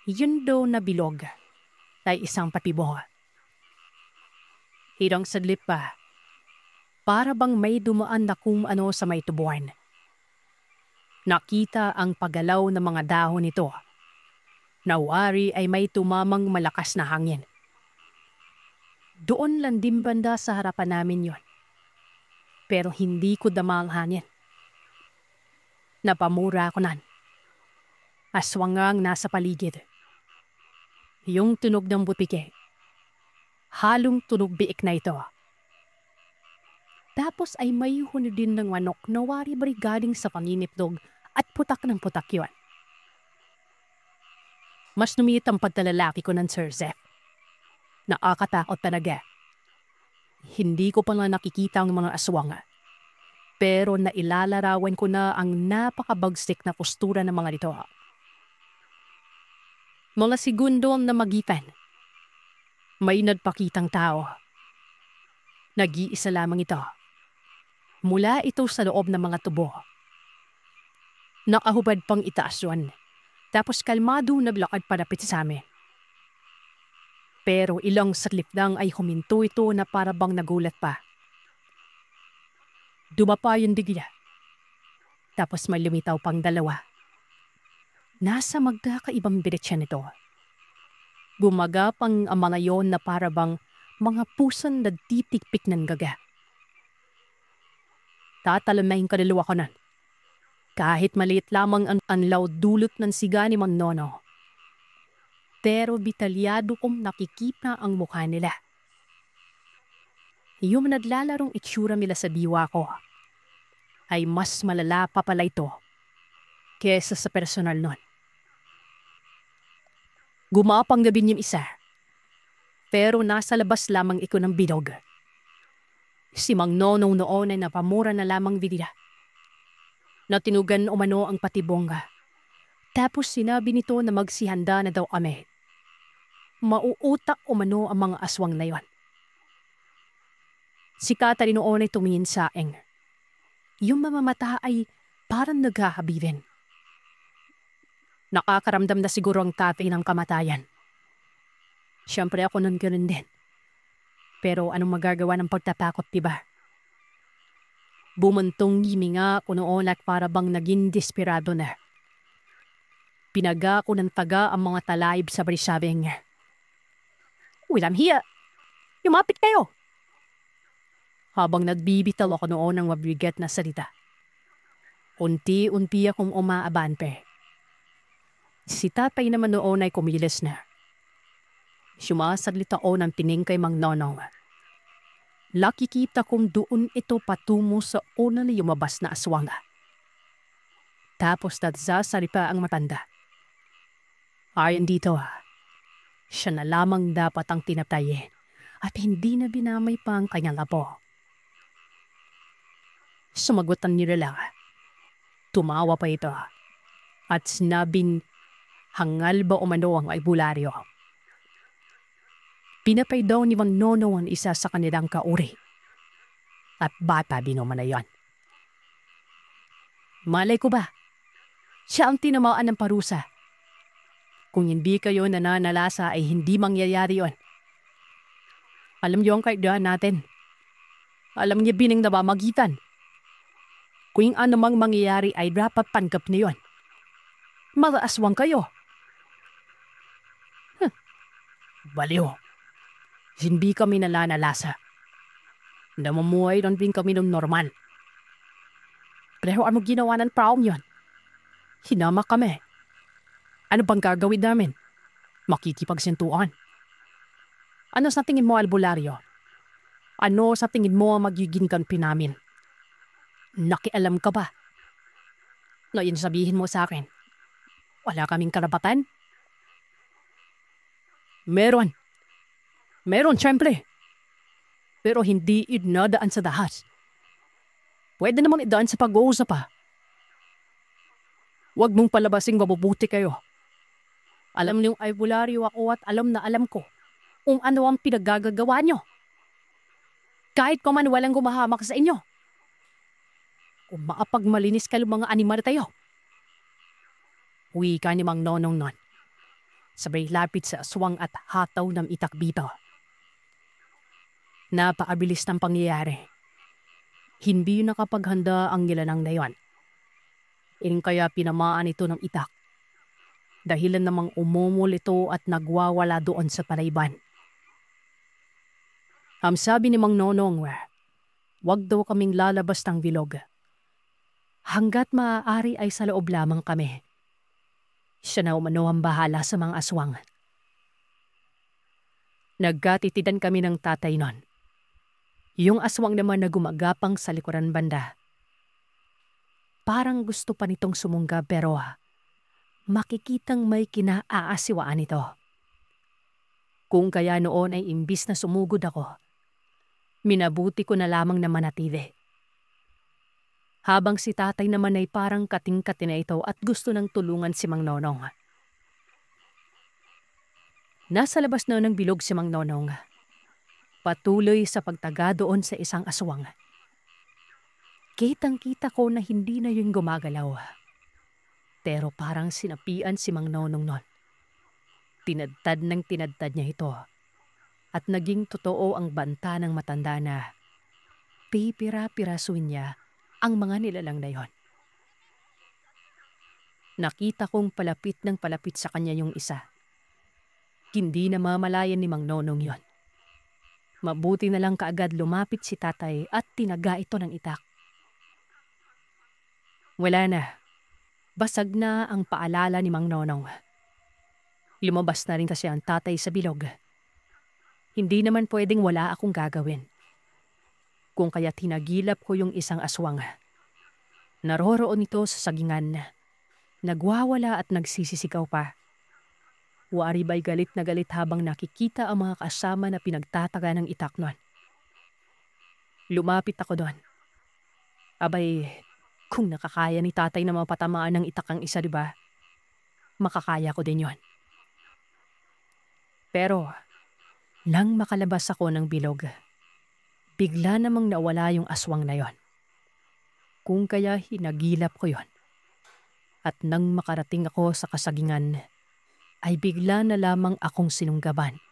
yun daw na bilog ay isang patibo. Hirang sadlip pa, para bang may dumaan na kung ano sa may tubuan. Nakita ang paggalaw ng mga dahon nito. Nawari ay may tumamang malakas na hangin. Doon lang din banda sa harapan namin yon. Pero hindi ko dama ang hangin. Napamura ako nan. Aswangang nasa paligid. Yung tunog ng butike. Halong tunog biik na ito. Tapos ay may hunod din ng manok na wari bari galing sa paninipdog at putak ng putak yun. Mas numiit ang pagtalalaki ko ng Sir Zeph. Nakakatakot talaga. Hindi ko pa lang nakikita ang mga aswang. Pero nailalarawan ko na ang napakabagsik na postura ng mga nito. Mga segundong na magitan. May nagpakitang tao. Nag-iisa lamang ito. Mula ito sa loob ng mga tubo. Nakahubad pang itaas yun. Tapos kalmado na blakad palapit sa amin. Pero ilang saglit lang ay huminto ito na para bang nagulat pa. Dumapa yung digla. Tapos may lumitaw pang dalawa. Nasa magkakaibang diretsyon nito. Gumagapang ang mga yon na para bang mga pusan na titikpik ng gaga. Tatalamayin kaluluwa ko nan. Kahit maliit lamang ang anlaw dulot ng siga ni Mang Nono. Pero bitalyado kong nakikita ang mukha nila. Yung naglalarong itsura nila sa diwa ko ay mas malala pa pala ito kesa sa personal nun. Gumapang gabi niyang isa, pero nasa labas lamang iko ng bilog. Si Mang Nonong noon ay napamura na lamang bidila. Natinugan umano ang patibongga. Tapos sinabi nito na magsihanda na daw kami. Mauutak umano ang mga aswang na yon. Si Catherine noon ay tumingin sa akin. Yung mamamata ay parang naghahabirin. Nakakaramdam na siguro ang tatay ng kamatayan. Siyempre ako nun ganun din. Pero anong magagawa ng pagtatakot, diba? Bumuntong himinga ko noon at para bang naging desperado na. Pinaga ko ng taga ang mga talayib sa barisabing. Wait, I'm here. Lumapit kayo. Habang nagbibitaw ako noon ng mabigat na salita. Unti-unti akong umaabante. Si tatay naman noon ay kumilos na. Sumasalita ako ng tining kay Mang Nonong. Nakikita kong doon ito patungo sa una na lumabas na aswang. Tapos nagsasari pa ang matanda. Ayon dito, siya na lamang dapat ang tinatayin at hindi na binamay pa ang kanyang apo. Sumagutan nila lang. Tumawa pa ito at sinabing hangal ba umano ang albularyo. Pinapay daw ni Mang Nono ang isa sa kanilang kauri. At bata binuman na yon. Malay ko ba? Siya ang tinamaan ng parusa. Kung hindi kayo nananalasa ay hindi mangyayari yon. Alam niyo ang kaidaan natin. Alam niya bining nabamagitan. Kung ano mang mangyayari ay dapat panggap na yon. Maraaswang kayo. Baliw. Hindi kami nalanalasa. Namumuhay doon din kami ng normal. Pero ano ginawa ng taong yon? Hinama kami. Ano bang gagawin namin? Makikipagsentuhan. Ano sa tingin mo, albularyo? Ano sa tingin mo ang magiging kampi namin? Nakialam ka ba? Ngayon sabihin mo sa akin, wala kaming karapatan? Meron. Meron, syempre. Pero hindi idadaan sa dahas. Pwede naman idaan sa pag-uusap pa. Huwag mong palabasing mabubuti kayo. Alam niyong albularyo ako at alam na alam ko kung ano ang pinaggagawa niyo. Kahit ko man walang gumahamak sa inyo. Kung maapagmalinis kayo mga animal tayo. Uwi ka ni Mang Nonong nun. Sabay lapit sa aswang at hataw ng itakbito. Napakabilis ng pangyayari. Hindi nakapaghanda ang nilanang na yon. Kaya pinamaan ito ng itak. Dahilan namang umumol ito at nagwawala doon sa palayban. Ang sabi ni Mang Nonong, wag daw kaming lalabas ng bilog. Hanggat maaari ay sa loob lamang kami. Siya na umano ang bahala sa mga aswang. Nagkatitidan kami ng tatay nun. Yung aswang naman na gumagapang sa likuran banda. Parang gusto pa nitong sumungga pero makikitang may kinaaasiwaan ito. Kung kaya noon ay imbis na sumugod ako, minabuti ko na lamang na manatili. Habang si tatay naman ay parang kating-kati na ito at gusto nang tulungan si Mang Nonong. Nasa labas na ng bilog si Mang Nonong. Patuloy sa pagtaga doon sa isang aswang. Kitang-kita ko na hindi na yung gumagalaw. Pero parang sinapian si Mang Nonong nun. Tinadtad ng tinadtad niya ito. At naging totoo ang banta ng matanda na pipira-pirasuin niya ang mga nilalang na yon. Nakita kong palapit ng palapit sa kanya yung isa. Hindi na mamalayan ni Mang Nonong yon. Mabuti na lang kaagad lumapit si tatay at tinaga ito ng itak. Wala na. Basag na ang paalala ni Mang Nonong. Lumabas na rin kasi ang tatay sa bilog. Hindi naman pwedeng wala akong gagawin. Kung kaya tinagilap ko yung isang aswang. Naroroon ito sa sagingan. Nagwawala at nagsisisigaw pa. Wari ba'y galit na galit habang nakikita ang mga kasama na pinagtataga ng itak nun. Lumapit ako doon. Abay, kung nakakaya ni tatay na mapatamaan ng itak ang isa, diba? makakaya ko din yon. Pero nang makalabas ako ng bilog, bigla namang nawala yung aswang na yon. Kung kaya hinagilap ko yon. At nang makarating ako sa kasagingan, ay bigla na lamang akong sinunggaban.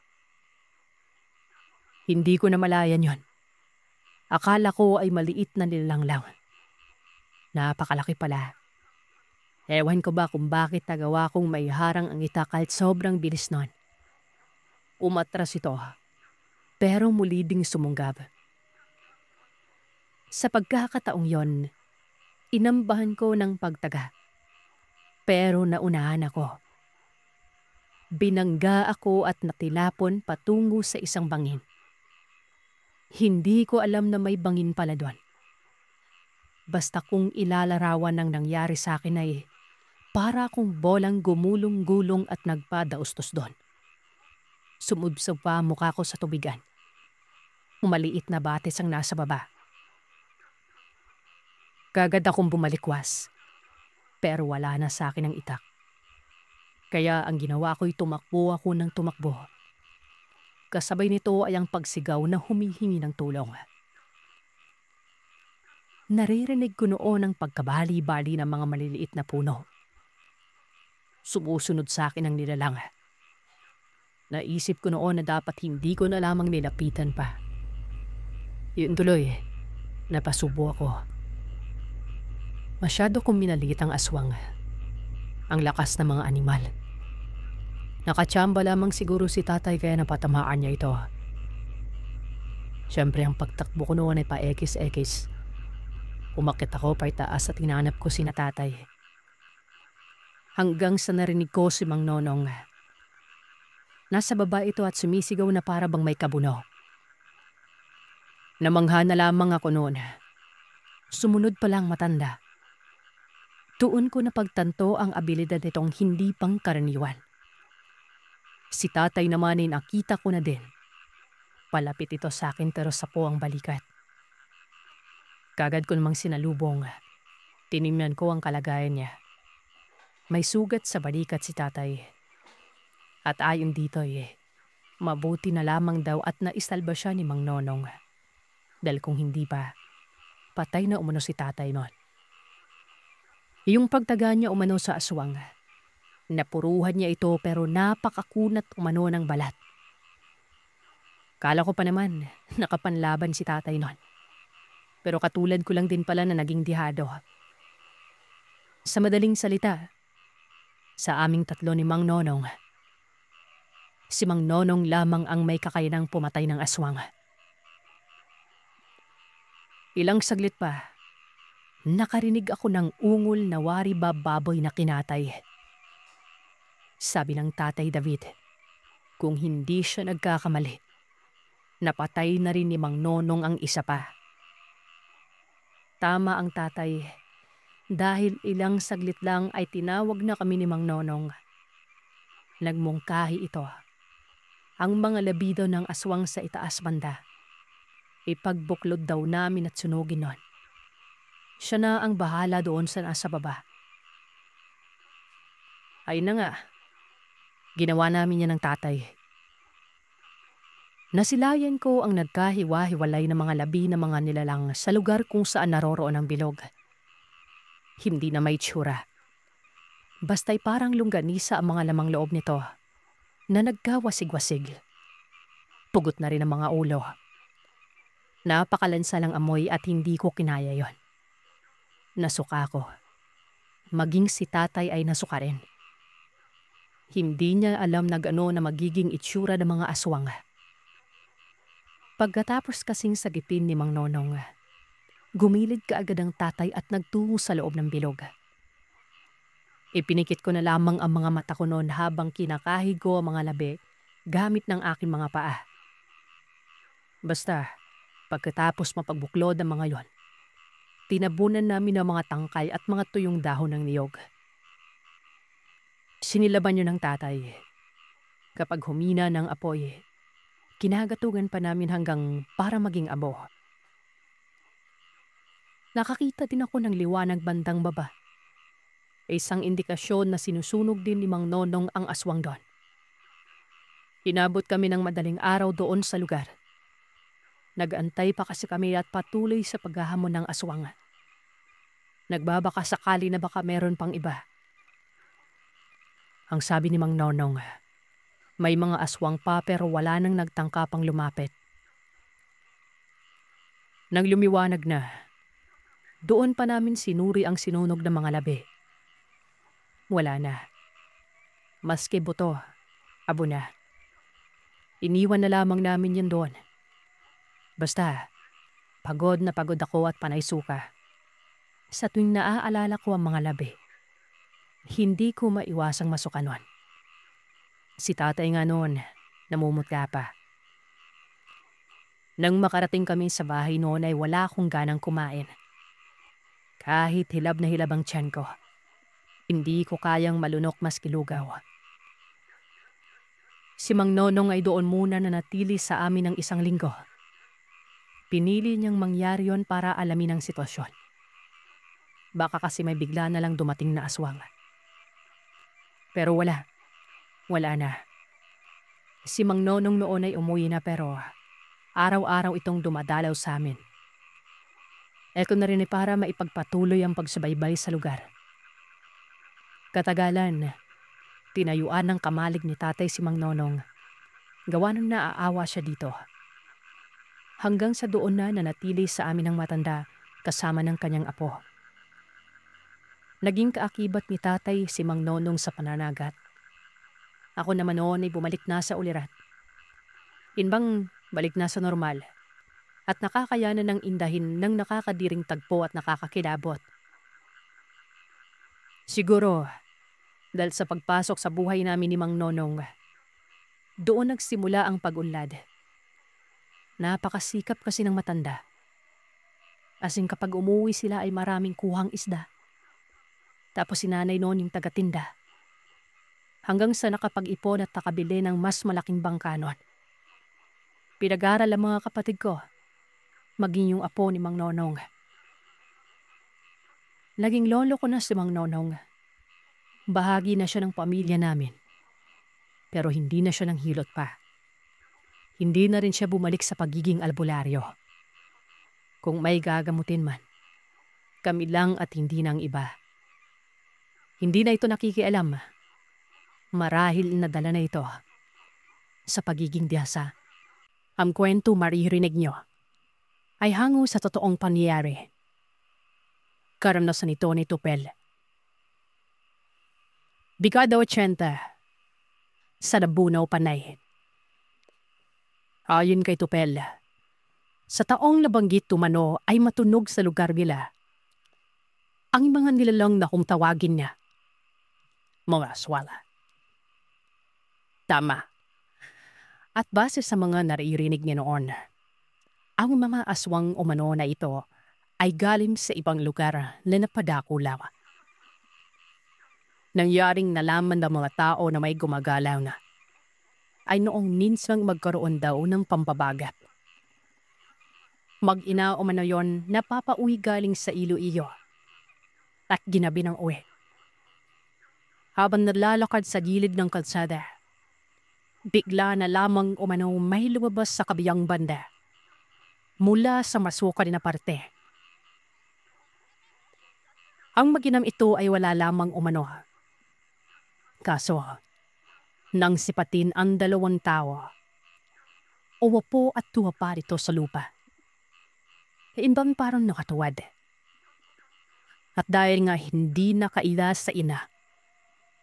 Hindi ko namalayan yon. Akala ko ay maliit na nilalang lang. Napakalaki pala. Ewan ko ba kung bakit nagawa kong may harang ang ita kahit sobrang bilis nun. Umatras ito, pero muli ding sumunggab. Sa pagkakataong yon, inambahan ko ng pagtaga. Pero naunahan ako. Binangga ako at natilapon patungo sa isang bangin. Hindi ko alam na may bangin pala doon. Basta kung ilalarawan ng nangyari sa akin ay para akong bolang gumulong-gulong at nagpadaustos doon. Sumubsob pa mukha ko sa tubigan. Maliit na batis ang nasa baba. Kagad akong bumalikwas, pero wala na sa akin ang itak. Kaya ang ginawa ko'y tumakbo ako ng tumakbo. Kasabay nito ay ang pagsigaw na humihingi ng tulong. Naririnig ko noon ang pagkabali-bali ng mga maliliit na puno. Sumusunod sa akin ang nilalang. Naisip ko noon na dapat hindi ko na lamang nilapitan pa. Yun tuloy, napasubo ako. Masyado kong minalit ang aswang. Ang lakas ng mga animal. Nakachamba lamang siguro si tatay kaya napatamaan niya ito. Siyempre ang pagtakbo ko noon ay paekis-ekis. Umakyat ako paitaas at hinanap ko si tatay. Hanggang sa narinig ko si Mang Nonong. Nasa baba ito at sumisigaw na para bang may kabuno. Namangha na lamang ako noon. Sumunod pa lang matanda. Doon ko napagtanto ang abilidad nitong hindi pang karaniwan. Si tatay naman ay nakita ko na din. Palapit ito sa akin pero sapo ang balikat. Kagad ko namang sinalubong. Tinimyan ko ang kalagayan niya. May sugat sa balikat si tatay. At ayon dito mabuti na lamang daw at naisalba siya ni Mang Nonong. Dahil kung hindi pa, patay na umano si tatay noon. Yung pagtaga niya umano sa aswang, napuruhan niya ito pero napakakunat umano ng balat. Kala ko pa naman nakapanlaban si tatay noon. Pero katulad ko lang din pala na naging dihado. Sa madaling salita, sa aming tatlo ni Mang Nonong, si Mang Nonong lamang ang may kakayanang pumatay ng aswang. Ilang saglit pa, nakarinig ako ng ungol na wari baboy na kinatay. Sabi ng tatay David, kung hindi siya nagkakamali, napatay na rin ni Mang Nonong ang isa pa. Tama ang tatay, dahil ilang saglit lang ay tinawag na kami ni Mang Nonong. Nagmungkahi ito. Ang mga labi daw ng aswang sa itaas banda. Ipagbuklod daw namin at sunugin nun. Siya na ang bahala doon sa nasa baba. Ay na nga, ginawa namin yan ng tatay. Nasilayan ko ang nagkahiwa-hiwalay na mga labi ng mga nilalang sa lugar kung saan naroroon ang bilog. Hindi na may tsura. Basta'y parang longganisa ang mga lamang loob nito na nagkawasig-wasig. Pugot na rin ang mga ulo. Napakalansa lang amoy at hindi ko kinaya yon. Nasuka ko. Maging si tatay ay nasuka rin. Hindi niya alam na gano'n na magiging itsura ng mga aswang. Pagkatapos kasing sagipin ni Mang Nonong, gumilid kaagad ang tatay at nagtungo sa loob ng bilog. Ipinikit ko na lamang ang mga mata ko noon habang kinakahig ko ang mga labi gamit ng aking mga paa. Basta, pagkatapos mapagbuklod ang mga yon, tinabunan namin ang mga tangkay at mga tuyong dahon ng niyog. Sinilaban yun ng tatay. Kapag humina ng apoy, kinagatugan pa namin hanggang para maging abo. Nakakita din ako ng liwanag bandang baba. ay isang indikasyon na sinusunog din ni Mang Nonong ang aswang doon. Inabot kami ng madaling araw doon sa lugar. Nag-antay pa kasi kami at patuloy sa paghahamon ng aswang. Nagbabaka sakali na baka meron pang iba. Ang sabi ni Mang Nonong, may mga aswang pa pero wala nang nagtangka pang lumapit. Nang lumiwanag na, doon pa namin sinuri ang sinunog ng mga labi. Wala na. Maski buto, abo na. Iniwan na lamang namin yan doon. Basta, pagod na pagod ako at panay suka. Sa tuwing naaalala ko ang mga labi, hindi ko maiwasang masukanon. Si tatay nga noon, namumutla pa. Nang makarating kami sa bahay noon ay wala akong ganang kumain. Kahit hilab na hilab ang tiyan ko, hindi ko kayang malunok maski lugaw. Si Mang Nonong ay doon muna nanatili sa amin ng 1 linggo. Pinili niyang mangyari yon para alamin ang sitwasyon. Baka kasi may bigla na lang dumating na aswang. Pero wala na. Si Mang Nonong noon ay umuwi na pero araw-araw itong dumadalaw sa amin. Eko na rin ay para maipagpatuloy ang pagsubaybay sa lugar. Katagalan, tinayuan ng kamalig ni tatay si Mang Nonong. Gawa nang naaawa siya dito. Hanggang sa doon na nanatili sa amin ang matanda kasama ng kanyang apo. Naging kaakibat ni tatay si Mang Nonong sa pananagat. Ako naman noon ay bumalik na sa ulirat. Inbang balik na sa normal at nakakayanan ng indahin ng nakakadiring tagpo at nakakakilabot. Siguro, dahil sa pagpasok sa buhay namin ni Mang Nonong, doon nagsimula ang pag-unlad. Napakasikap kasi ng matanda. As in kapag umuwi sila ay maraming kuhang isda. Tapos si nanay noon yung tagatinda. Hanggang sa nakapag-ipon at nakabili ng mas malaking bangka noon. Pinag-aral ang mga kapatid ko, maging yung apo ni Mang Nonong. Naging lolo ko na si Mang Nonong. Bahagi na siya ng pamilya namin. Pero hindi na siya ng hilot pa. Hindi na rin siya bumalik sa pagiging albularyo. Kung may gagamutin man, kami lang at hindi nang iba. Hindi na ito nakikialam. Marahil nadala na ito sa pagiging diyasa. Ang kwento maririnig nyo ay hango sa totoong pangyayari. Karanasan ito ni Tupel. Dekada 80, sa Nabunaw, Panay. Ayon kay Tupel, sa taong nabanggit tumano ay matunog sa lugar nila ang mga nilalang na kung tawagin niya, mga aswala. Tama. At base sa mga naririnig niya noon, ang mga aswang umano na ito ay galing sa ibang lugar na napadako lang. Nangyaring nalaman ng mga tao na may gumagalaw na ay noong minsang magkaroon daw ng pampabagat. Mag-ina umano yon napapauwi galing sa Iloilo at ginabi ng uwi. Habang nalalakad sa gilid ng kalsada, bigla na lamang umano may lumabas sa kabiyang banda mula sa masukal na parte. Ang maginam ito ay wala lamang umano. Kaso, nang sipatin ang 2 tao, uwapo at tuwapa rito sa lupa. Imbang parang nakatuwad. At dahil nga hindi nakaila sa ina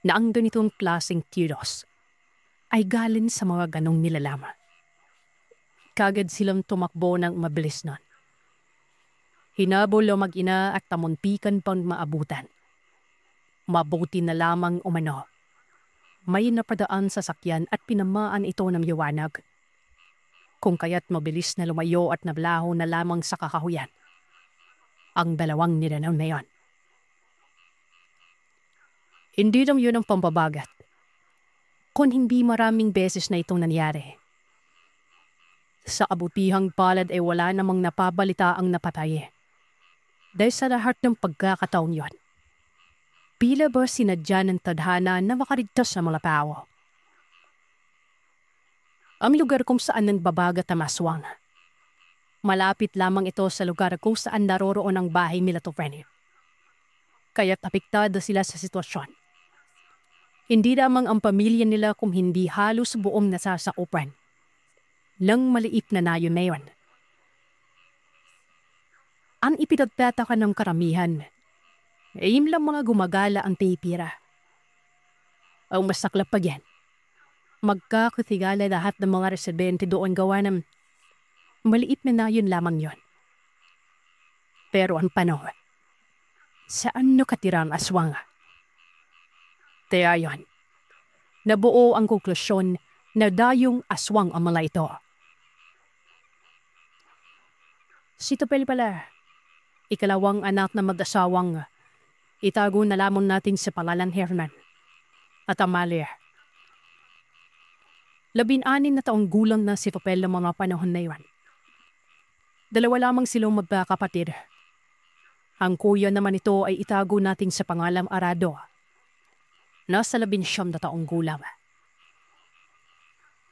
na ang ganitong klaseng kilos ay galing sa mga ganong nilalam. Kagad silang tumakbo ng mabilis nun. Hinabol o mag-ina at tamuntikan pang maabutan. Mabuti na lamang umano. May napadaan sa sakyan at pinamaan ito ng liwanag. Kung kaya't mabilis na lumayo at nablaho na lamang sa kakahuyan ang 2 nilalaw na yon. Hindi lang yun ang pambabagat, kung hindi maraming beses na itong nangyari. Sa kabutihang palad ay wala namang napabalita ang napatay. Dahil sa lahat ng pagkakataon yon, Pila ba sinadya ng tadhana na makaligtas sa mga tao? Ang lugar kung saan nagbabagat ang aswang. Malapit lamang ito sa lugar kung saan naroroon ang bahay nila Tofreni. Kaya't apektado sila sa sitwasyon. Hindi lamang ang pamilya nila kung hindi halos buong nasasakupan ng maliit na nayon na yun. Ang ipinagtataka ng karamihan ay lang mga gumagala ang tipira. Ang masaklap pa yan, magkakatigala lahat ng mga residente doon gawa ng maliit na nayon lamang yon. Pero ang panahon, saan nakatira ang aswang? Kaya yon, nabuo ang konklusyon na dayong aswang ang mga ito. Si Topel pala, ikalawang anak na mag-asawang itago na lamon natin sa pangalan Hernan at Amalia. 16 na taong gulang na si Topel ng mga panahon na iwan. 2 lamang silang magkakapatid. Ang kuya naman ito ay itago natin sa pangalang Arado. Nasa 19 na taong gulang.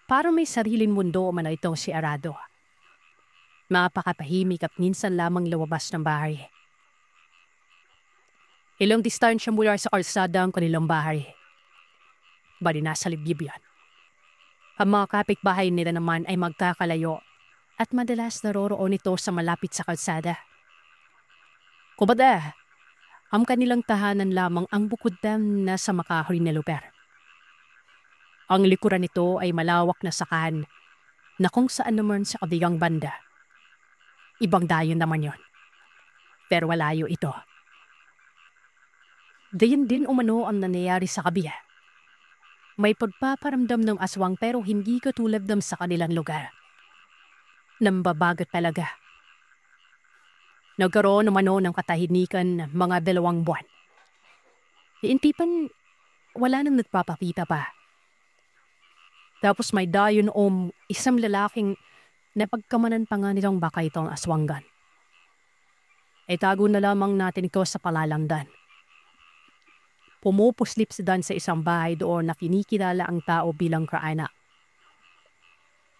Parang may sariling mundo man ito si Arado. Napakatahimik at minsan lamang lumabas ng bahay. Ilang distansya mula sa kalsada ang kanilang bahay. Bali nasa liblib yan. Ang mga kapitbahay nila naman ay magkakalayo at madalas naroroon ito sa malapit sa kalsada. Kumbaga, ang kanilang tahanan lamang ang bukod dam na sa makahoy na lugar. Ang likuran nito ay malawak na sakahan na kung saan naman sa kabilang banda. Ibang dayon naman yon. Pero walayo ito. Dayon din umano ang nangyayari sa kabila. May pagpaparamdam ng aswang pero hindi katulad ng sa kanilang lugar. Nambabagat talaga. Nagkaroon umano ng katahimikan mga 2 buwan. Iintipan, wala nang nagpapakita pa. Tapos may dayon isang lalaking napagkamanan pa nga nilang baka itong aswanggan. Ay tago na lamang natin ito sa palalandan. Pumupuslip si Dan sa isang bahay doon na kinikilala ang tao bilang kaanak.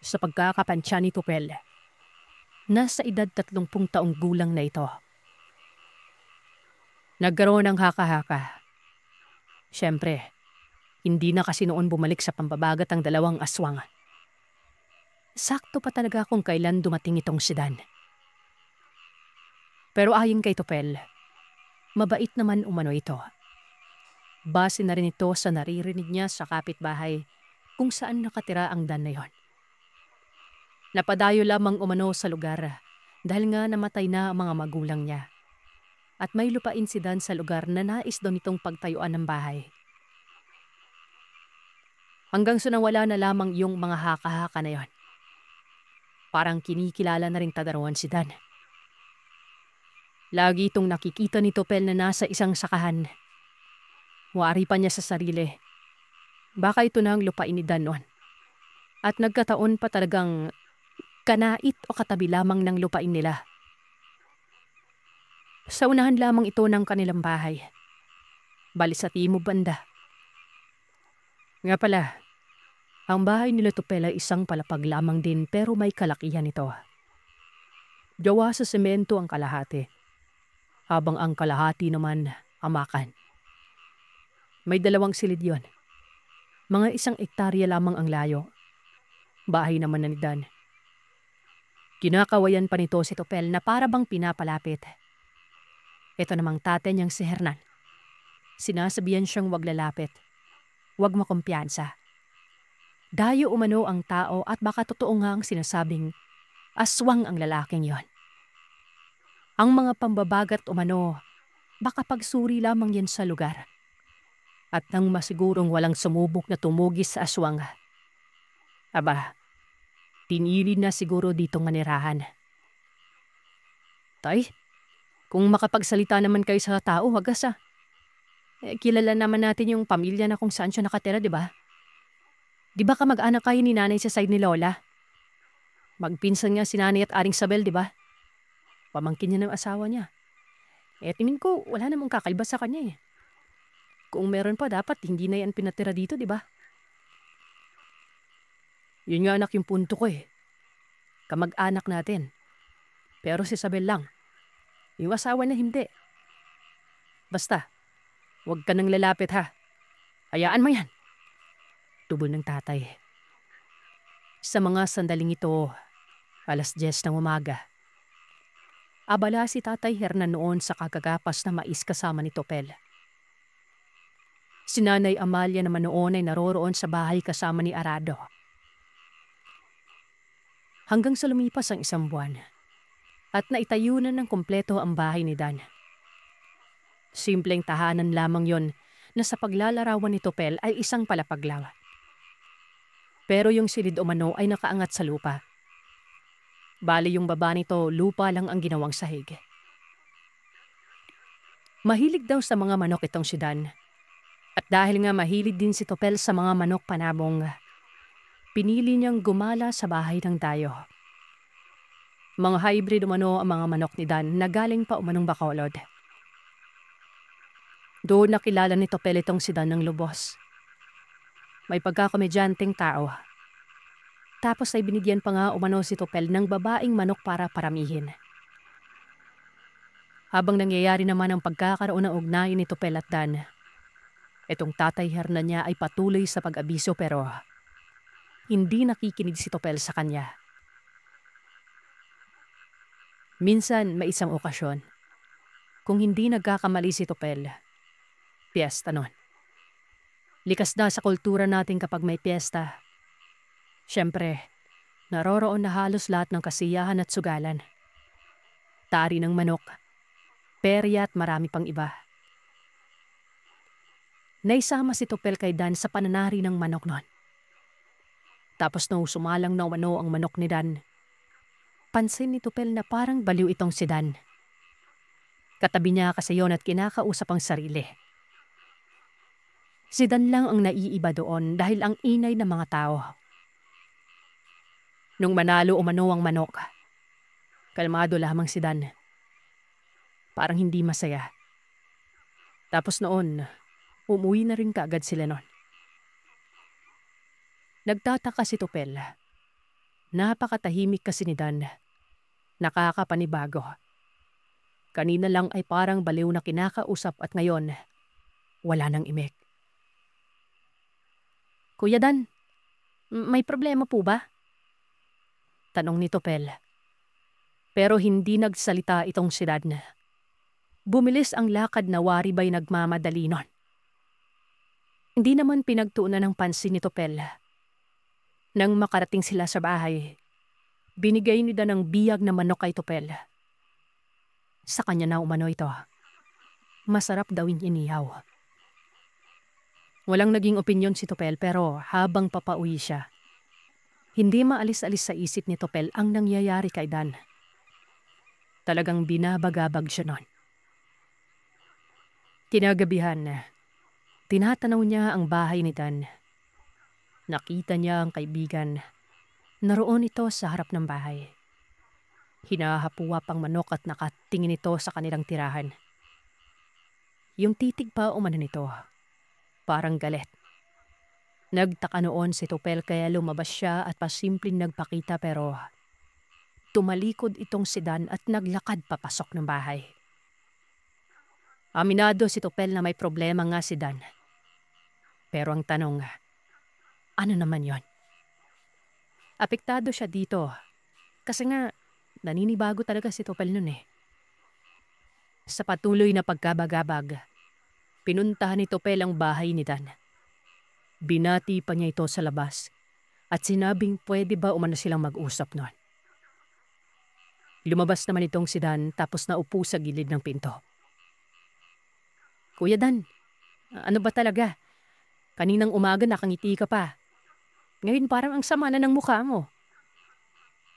Sa pagkakapansya ni Topel, nasa edad 30 taong gulang na ito. Nagkaroon ng haka-haka. Siyempre, hindi na kasi noon bumalik sa pambabagat ang 2 aswang. Sakto pa talaga kung kailan dumating itong si Dan. Pero ayon kay Topel, mabait naman umano ito. Base na rin ito sa naririnig niya sa kapitbahay kung saan nakatira ang Dan na yon. Napadayo lamang umano sa lugar dahil nga namatay na ang mga magulang niya. At may lupain si Dan sa lugar na nais daw nitong pagtayuan ng bahay. Hanggang sa nawala na lamang yung mga haka-haka na yon. Parang kinikilala na rin tadaruan si Dan. Lagi itong nakikita ni Topel na nasa isang sakahan. Wari pa niya sa sarili. Baka ito na ang lupain ni Dan noon. At nagkataon pa talagang kanait o katabi lamang ng lupain nila. Sa unahan lamang ito ng kanilang bahay. Bali sa timog banda. Nga pala, ang bahay nila Topel ay isang palapag lamang din pero may kalakihan ito. Gawa sa semento ang kalahati, habang ang kalahati naman amakan. May 2 silid yon. Mga 1 ektarya lamang ang layo. Bahay naman na ni Dan. Kinakawayan pa nito si Topel na para bang pinapalapit. Ito namang tatay niyang si Hernan. Sinasabihan siyang wag lalapit. Wag makumpiyansa. Dayo umano ang tao at baka totoo nga ang sinasabing aswang ang lalaking yon. Ang mga pambabagat umano, baka pagsuri lamang yan sa lugar. At nang masigurong walang sumubok na tumugis sa aswang. Aba, pinili na siguro ditong manirahan. Tay, kung makapagsalita naman kayo sa tao, wagas ah. Kilala naman natin yung pamilya na kung saan siya nakatira, di ba? Di ba kamag-anak kayo ni nanay sa side ni Lola? Magpinsan nga si nanay at Aring Sabel, di ba? Pamangkin niya ng asawa niya. Tingin ko wala namang kakaiba sa kanya eh. Kung meron pa, dapat hindi na yan pinatira dito, di ba? Yun nga anak yung punto ko eh. Kamag-anak natin. Pero si Isabel lang. Yung asawa na hindi. Basta, huwag ka nang lalapit ha. Hayaan mo yan. Tubol ng tatay. Sa mga sandaling ito, 10:00 ng umaga. Abala si Tatay Hernan noon sa kagagapas na mais kasama ni Topel. Si Nanay Amalia naman noon ay naroroon sa bahay kasama ni Arado. Hanggang sa lumipas ang 1 buwan at naitayo na ng kumpleto ang bahay ni Dan. Simpleng tahanan lamang yon na sa paglalarawan ni Topel ay isang palapag lang. Pero yung silid umano ay nakaangat sa lupa. Bali yung baba nito, lupa lang ang ginawang sahig. Mahilig daw sa mga manok itong si Dan. At dahil nga mahilig din si Topel sa mga manok panabong, pinili niyang gumala sa bahay ng dayo. Mga hybrid umano ang mga manok ni Dan na galing pa umanong Bacolod. Doon nakilala ni Topel itong si Dan ng lubos. May pagkakamedyanteng tao. Tapos ay binigyan pa nga umano si Topel ng babaeng manok para paramihin. Habang nangyayari naman ang pagkakaroon ng ugnayan ni Topel at Dan, itong Tatay Hernan niya ay patuloy sa pag-abiso pero hindi nakikinig si Topel sa kanya. Minsan may isang okasyon, kung hindi nagkakamali si Topel, piyesta nun. Likas na sa kultura natin kapag may piyesta. Siyempre, naroroon na halos lahat ng kasiyahan at sugalan. Tari ng manok, perya at marami pang iba. Naisama si Topel kay Dan sa pananari ng manok nun. Tapos nung sumalang na umano ang manok ni Dan, pansin ni Topel na parang baliw itong si Dan. Katabi niya kasi yon at kinakausap ang sarili. Si Dan lang ang naiiba doon dahil ang ingay ng mga tao. Nung manalo umano ang manok, kalmado lamang si Dan. Parang hindi masaya. Tapos noon, umuwi na rin kaagad sila noon. Nagtataka si Topel. Napakatahimik kasi ni Dan. Nakakapanibago. Kanina lang ay parang baliw na kinakausap at ngayon, wala nang imik. Kuya Dan, may problema po ba? Tanong ni Topel. Pero hindi nagsalita itong si Dan. Bumilis ang lakad na wari ba'y nagmamadali nun. Hindi naman pinagtuunan ng pansin ni Topel. Nang makarating sila sa bahay, binigay ni Dan ng biyag na manok kay Topel. Sa kanya na umano ito. Masarap daw inihaw. Walang naging opinyon si Topel pero habang papauwi siya, hindi maalis-alis sa isip ni Topel ang nangyayari kay Dan. Talagang binabagabag siya nun. Kinagabihan, tinatanaw niya ang bahay ni Dan. Nakita niya ang kaibigan. Naroon ito sa harap ng bahay. Hinahapuwa pang manok at nakatingin ito sa kanilang tirahan. Yung titig pa umano nito. Parang galit. Nagtaka noon si Topel kaya lumabas siya at pasimpleng nagpakita pero tumalikod itong si Dan at naglakad papasok ng bahay. Aminado si Topel na may problema nga si Dan. Pero ang tanong, ano naman yon? Apektado siya dito kasi nga naninibago talaga si Topel nun eh. Sa patuloy na pagkabagabag, pinuntahan ni Topel ang bahay ni Dan. Binati pa niya ito sa labas at sinabing pwede ba umano silang mag-usap noon. Lumabas naman itong si Dan tapos naupo sa gilid ng pinto. Kuya Dan, ano ba talaga? Kaninang umaga nakangiti ka pa. Ngayon parang ang sama na ng mukha mo.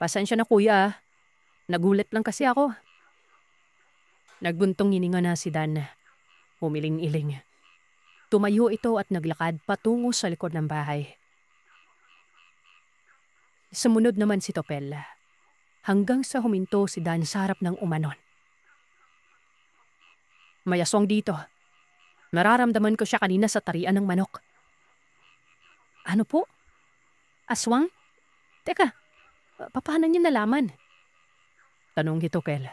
Pasensya na kuya, nagulat lang kasi ako. Nagbuntong hininga na si Dan. Humiling-iling. Tumayo ito at naglakad patungo sa likod ng bahay. Sumunod naman si Topel. Hanggang sa huminto si Dan sa harap ng umanon. May aswang dito. Nararamdaman ko siya kanina sa tarian ng manok. Ano po? Aswang? Teka, paano niya nalaman? Tanong ni Tokel.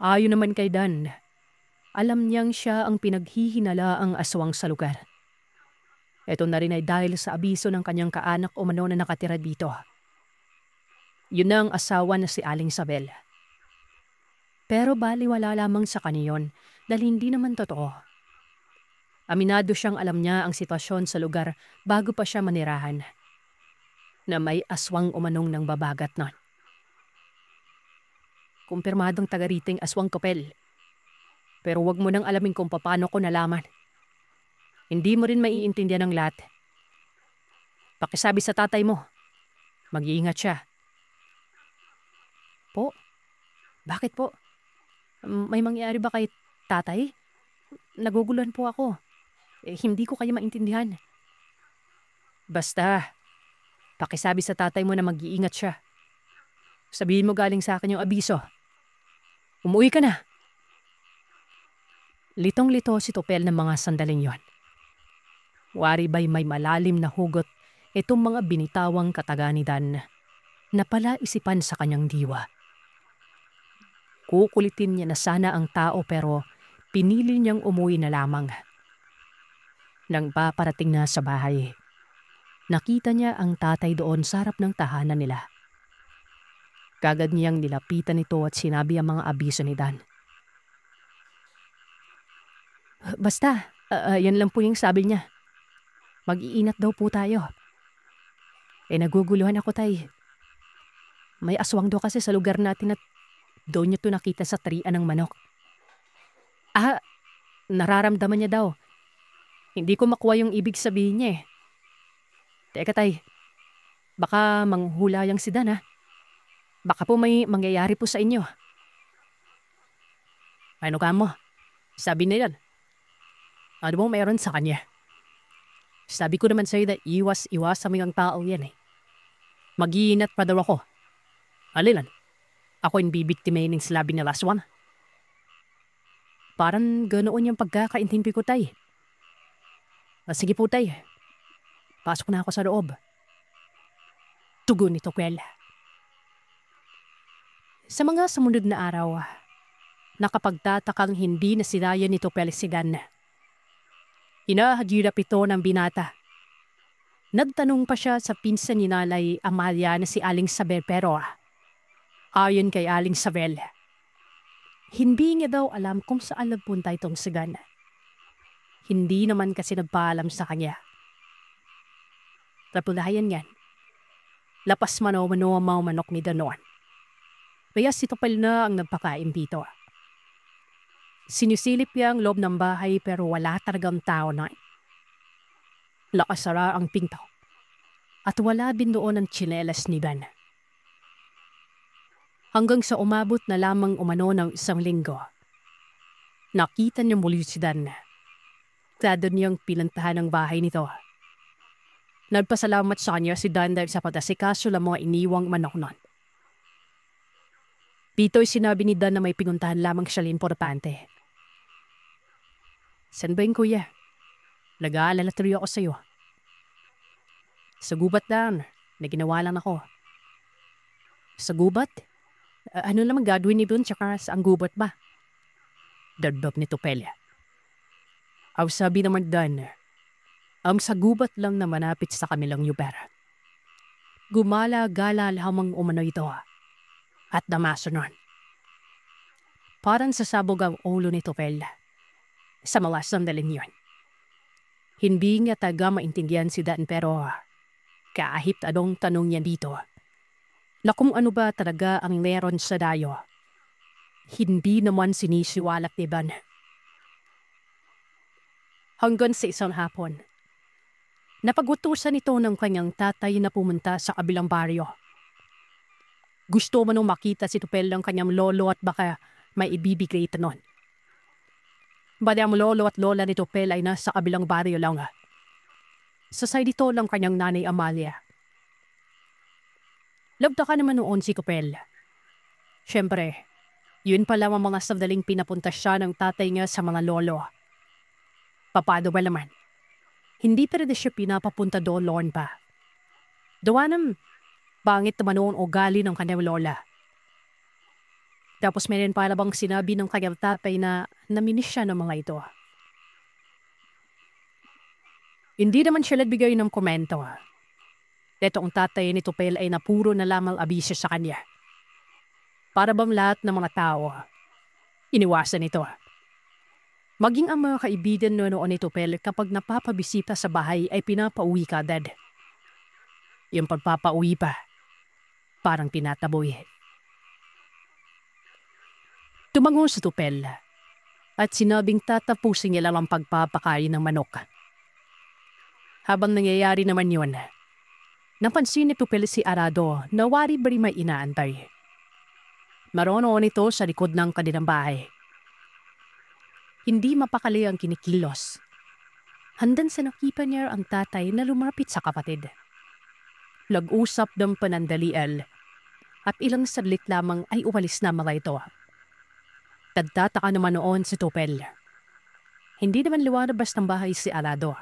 Ayon naman kay Dan, alam niyang siya ang pinaghihinalaang aswang sa lugar. Ito na rin ay dahil sa abiso ng kanyang kaanak o mano na nakatira dito. Yun na ang asawa na si Aling Sabel. Pero baliwala lamang sa kaniyon dahil hindi naman totoo. Aminado siyang alam niya ang sitwasyon sa lugar bago pa siya manirahan. Na may aswang umanong ng babagat nun. Kumpirmadong taga-riting aswang Kopel. Pero wag mo nang alamin kung paano ko nalaman. Hindi mo rin maiintindihan ng lahat. Pakisabi sa tatay mo. Mag-iingat siya. Po? Bakit po? May mangyari ba kay tatay? Naguguluhan po ako. Hindi ko kayo maintindihan. Basta, pakisabi sa tatay mo na mag-iingat siya. Sabihin mo galing sa akin yung abiso. Umuwi ka na. Litong-lito si Topel ng mga sandaling yon. Wari ba'y may malalim na hugot itong mga binitawang kataganidan na pala isipan sa kanyang diwa. Kukulitin niya na sana ang tao pero pinili niyang umuwi na lamang. Nang paparating na sa bahay, nakita niya ang tatay doon sa harap ng tahanan nila. Kagad niyang nilapitan ito at sinabi ang mga abiso ni Dan. Basta, yan lang po yung sabi niya. Mag-iingat daw po tayo. Naguguluhan ako, tay. May aswang daw kasi sa lugar natin at doon niya ito nakita sa tarian ng manok. Nararamdaman niya daw. Hindi ko makuha yung ibig sabihin niya eh. Teka tay, baka manghulayang si Dan ha. Baka po may mangyayari po sa inyo. Ano ka mo? Sabi na yan. Ano bang mayroon sa kanya? Sabi ko naman sa'yo na iwas-iwas sa mga tao yan eh. Mag-iinat pa daw ako. Alilan, ako yung bibiktimahin ng slabi na last one. Parang ganoon yung pagkakaintindi ko tay. Sige po tay, pasok na ako sa loob. Tugon ni Tokel. Sa mga sumunod na araw, nakapagtatakang hindi na sinaya ni Topel si Dan. Hinahagirap ito ng binata. Nagtanong pa siya sa pinsan ni Nanay Amalia na si Aling Sabel pero ayon kay Aling Sabel, hindi niya daw alam kung saan nagpunta itong si Dan. Hindi naman kasi nagpaalam sa kanya. Tapulayan yan. Lapas mano-mano ang mga manok ni Danon. Kaya si Topel na ang nagpakain dito. Sinisilip niya ang loob ng bahay pero wala talagang tao na. Lakasara ang pinto. At wala din doon ang tsinelas ni Dan. Hanggang sa umabot na lamang umano ng 1 linggo. Nakita niya muli si Dan. Tado niyang pinantahan ang bahay nito. Nagpasalamat sa kanya si Dan dahil sa pagkasikaso lang mga iniwang manok nun. Pito'y sinabi ni Dan na may pinuntahan lamang siya importante. San ba yung kuya? Nag-aalala tuloy ako sa'yo. Sa gubat lang, na ginawa lang ako. Sa gubat? Ano naman gagawin ni doon tsaka sa ang gubat ba? Dagdag ni Topel. Ang sabi naman Dan, ang sa gubat lang na manapit sa kamilang yuber. Gumala-gala lamang umano ito at namaso nun. Parang sasabog ang ulo ni Topel sa mga sandaling yun. Hindi niya taga maintindihan si Dan pero kahit anong tanong niya dito na kung ano ba talaga ang meron sa dayo, hindi naman sinisiwalak ni Dan. Hanggang sa isang hapon, napagutusan ito ng kanyang tatay na pumunta sa kabilang baryo. Gusto man nung makita si Topel ng kanyang lolo at baka may ibibigay ito nun. Bali ang lolo at lola ni Topel ay nasa kabilang baryo lang. Sa side ito ng kanyang nanay Amalia. Labda ka naman noon si Topel. Siyempre, yun pala ang mga sandaling pinapunta siya ng tatay niya sa mga lolo. Papado ba naman? Hindi pa rin siya pinapapunta doon loon pa. Dawa ng bangit naman noon ugali ng kanyang lola. Tapos meron para bang sinabi ng kanyang tatay na naminis siya ng mga ito. Hindi naman siya nagbigay ng komento. Dito ang tatay ni Tupel ay napuro na lamang abisyo sa kanya. Para bang lahat ng mga tao, iniwasan ito. Maging ang mga kaibigan noon ni Tupel kapag napapabisita sa bahay ay pinapauwi ka agad. Yung pagpapauwi pa, parang tinataboy. Tumango sa Tupel at sinabing tatapusin niya lang ang pagpapakain ng manok. Habang nangyayari naman yun, napansin ni Tupel si Arado na wari ba rin may inaantay. Maroon ito sa likod ng kanilang bahay. Hindi mapakali ang kinikilos. Handan sa nakipan niya ang tatay na lumapit sa kapatid. Lag-usap ng panandalian at ilang saglit lamang ay umalis na mga ito. Tagtataka naman noon si Tupel. Hindi naman lumalabas ng bahay si Arado.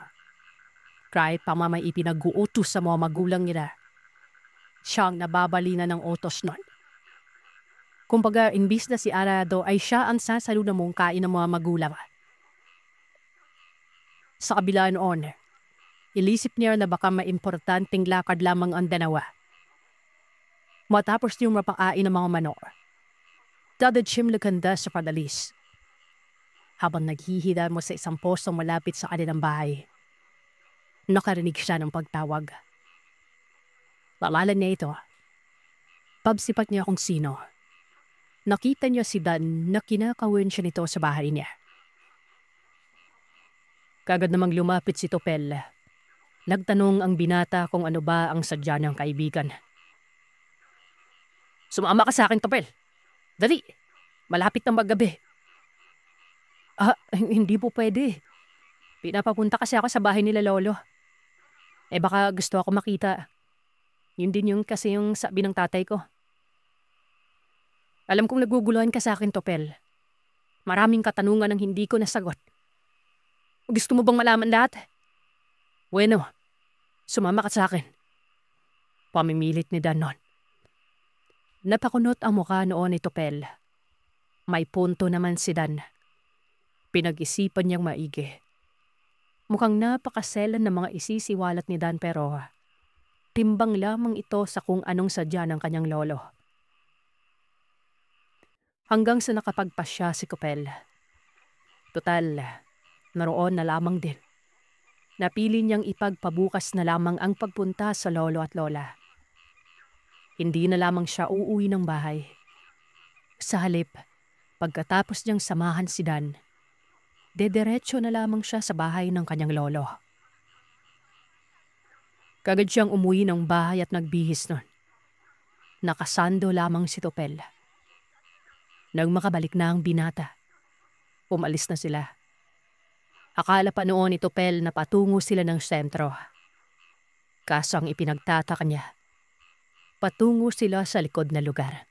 Kahit pa mamay ipinag-uutos sa mga magulang nila, siyang nababalina ng utos nun. Kumbaga, imbis na si Arado ay siya ang sasalo na mungkain ng mga magulang. Sa kabila noon, ilisip niya na baka maimportanteng lakad lamang ang dalawa. Matapos niyong mapakain ng mga manok, dadad siyang laganda sa padalis. Habang naghihila mo sa isang postong malapit sa kanilang bahay, nakarinig siya ng pagtawag. Naalala niya ito. Pagsipat niya kung sino. Nakita niya si Dan na kinakawin siya nito sa bahay niya. Kagad namang lumapit si Tupel. Nagtanong ang binata kung ano ba ang sadya niyang kaibigan. Sumama ka sa akin, Tupel. Dali, malapit na maggabi. Hindi po pwede. Pinapapunta kasi ako sa bahay nila lolo. Baka gusto ako makita. Yun din yung kasi yung sabi ng tatay ko. Alam kong naguguluhan ka sa akin, Tupel. Maraming katanungan ang hindi ko nasagot. Gusto mo bang malaman lahat? Bueno, sumama ka sa akin. Pamimilit ni Dan noon. Napakunot ang mukha noon ni Tupel. May punto naman si Dan. Pinag-isipan niyang maigi. Mukhang napakaselan ng mga isisiwalat ni Dan pero timbang lamang ito sa kung anong sadya ng kanyang lolo. Hanggang sa nakapagpasya si Tupel. Total, naroon na lamang din. Napili niyang ipagpabukas na lamang ang pagpunta sa lolo at lola. Hindi na lamang siya uuwi ng bahay. Sa halip, pagkatapos niyang samahan si Dan, dederecho na lamang siya sa bahay ng kanyang lolo. Kagad siyang umuwi ng bahay at nagbihis nun. Nakasando lamang si Tupel. Nang makabalik na ang binata, umalis na sila. Akala pa noon ni Tupel na patungo sila ng sentro. Kaso ang ipinagtataka niya, patungo sila sa likod na lugar.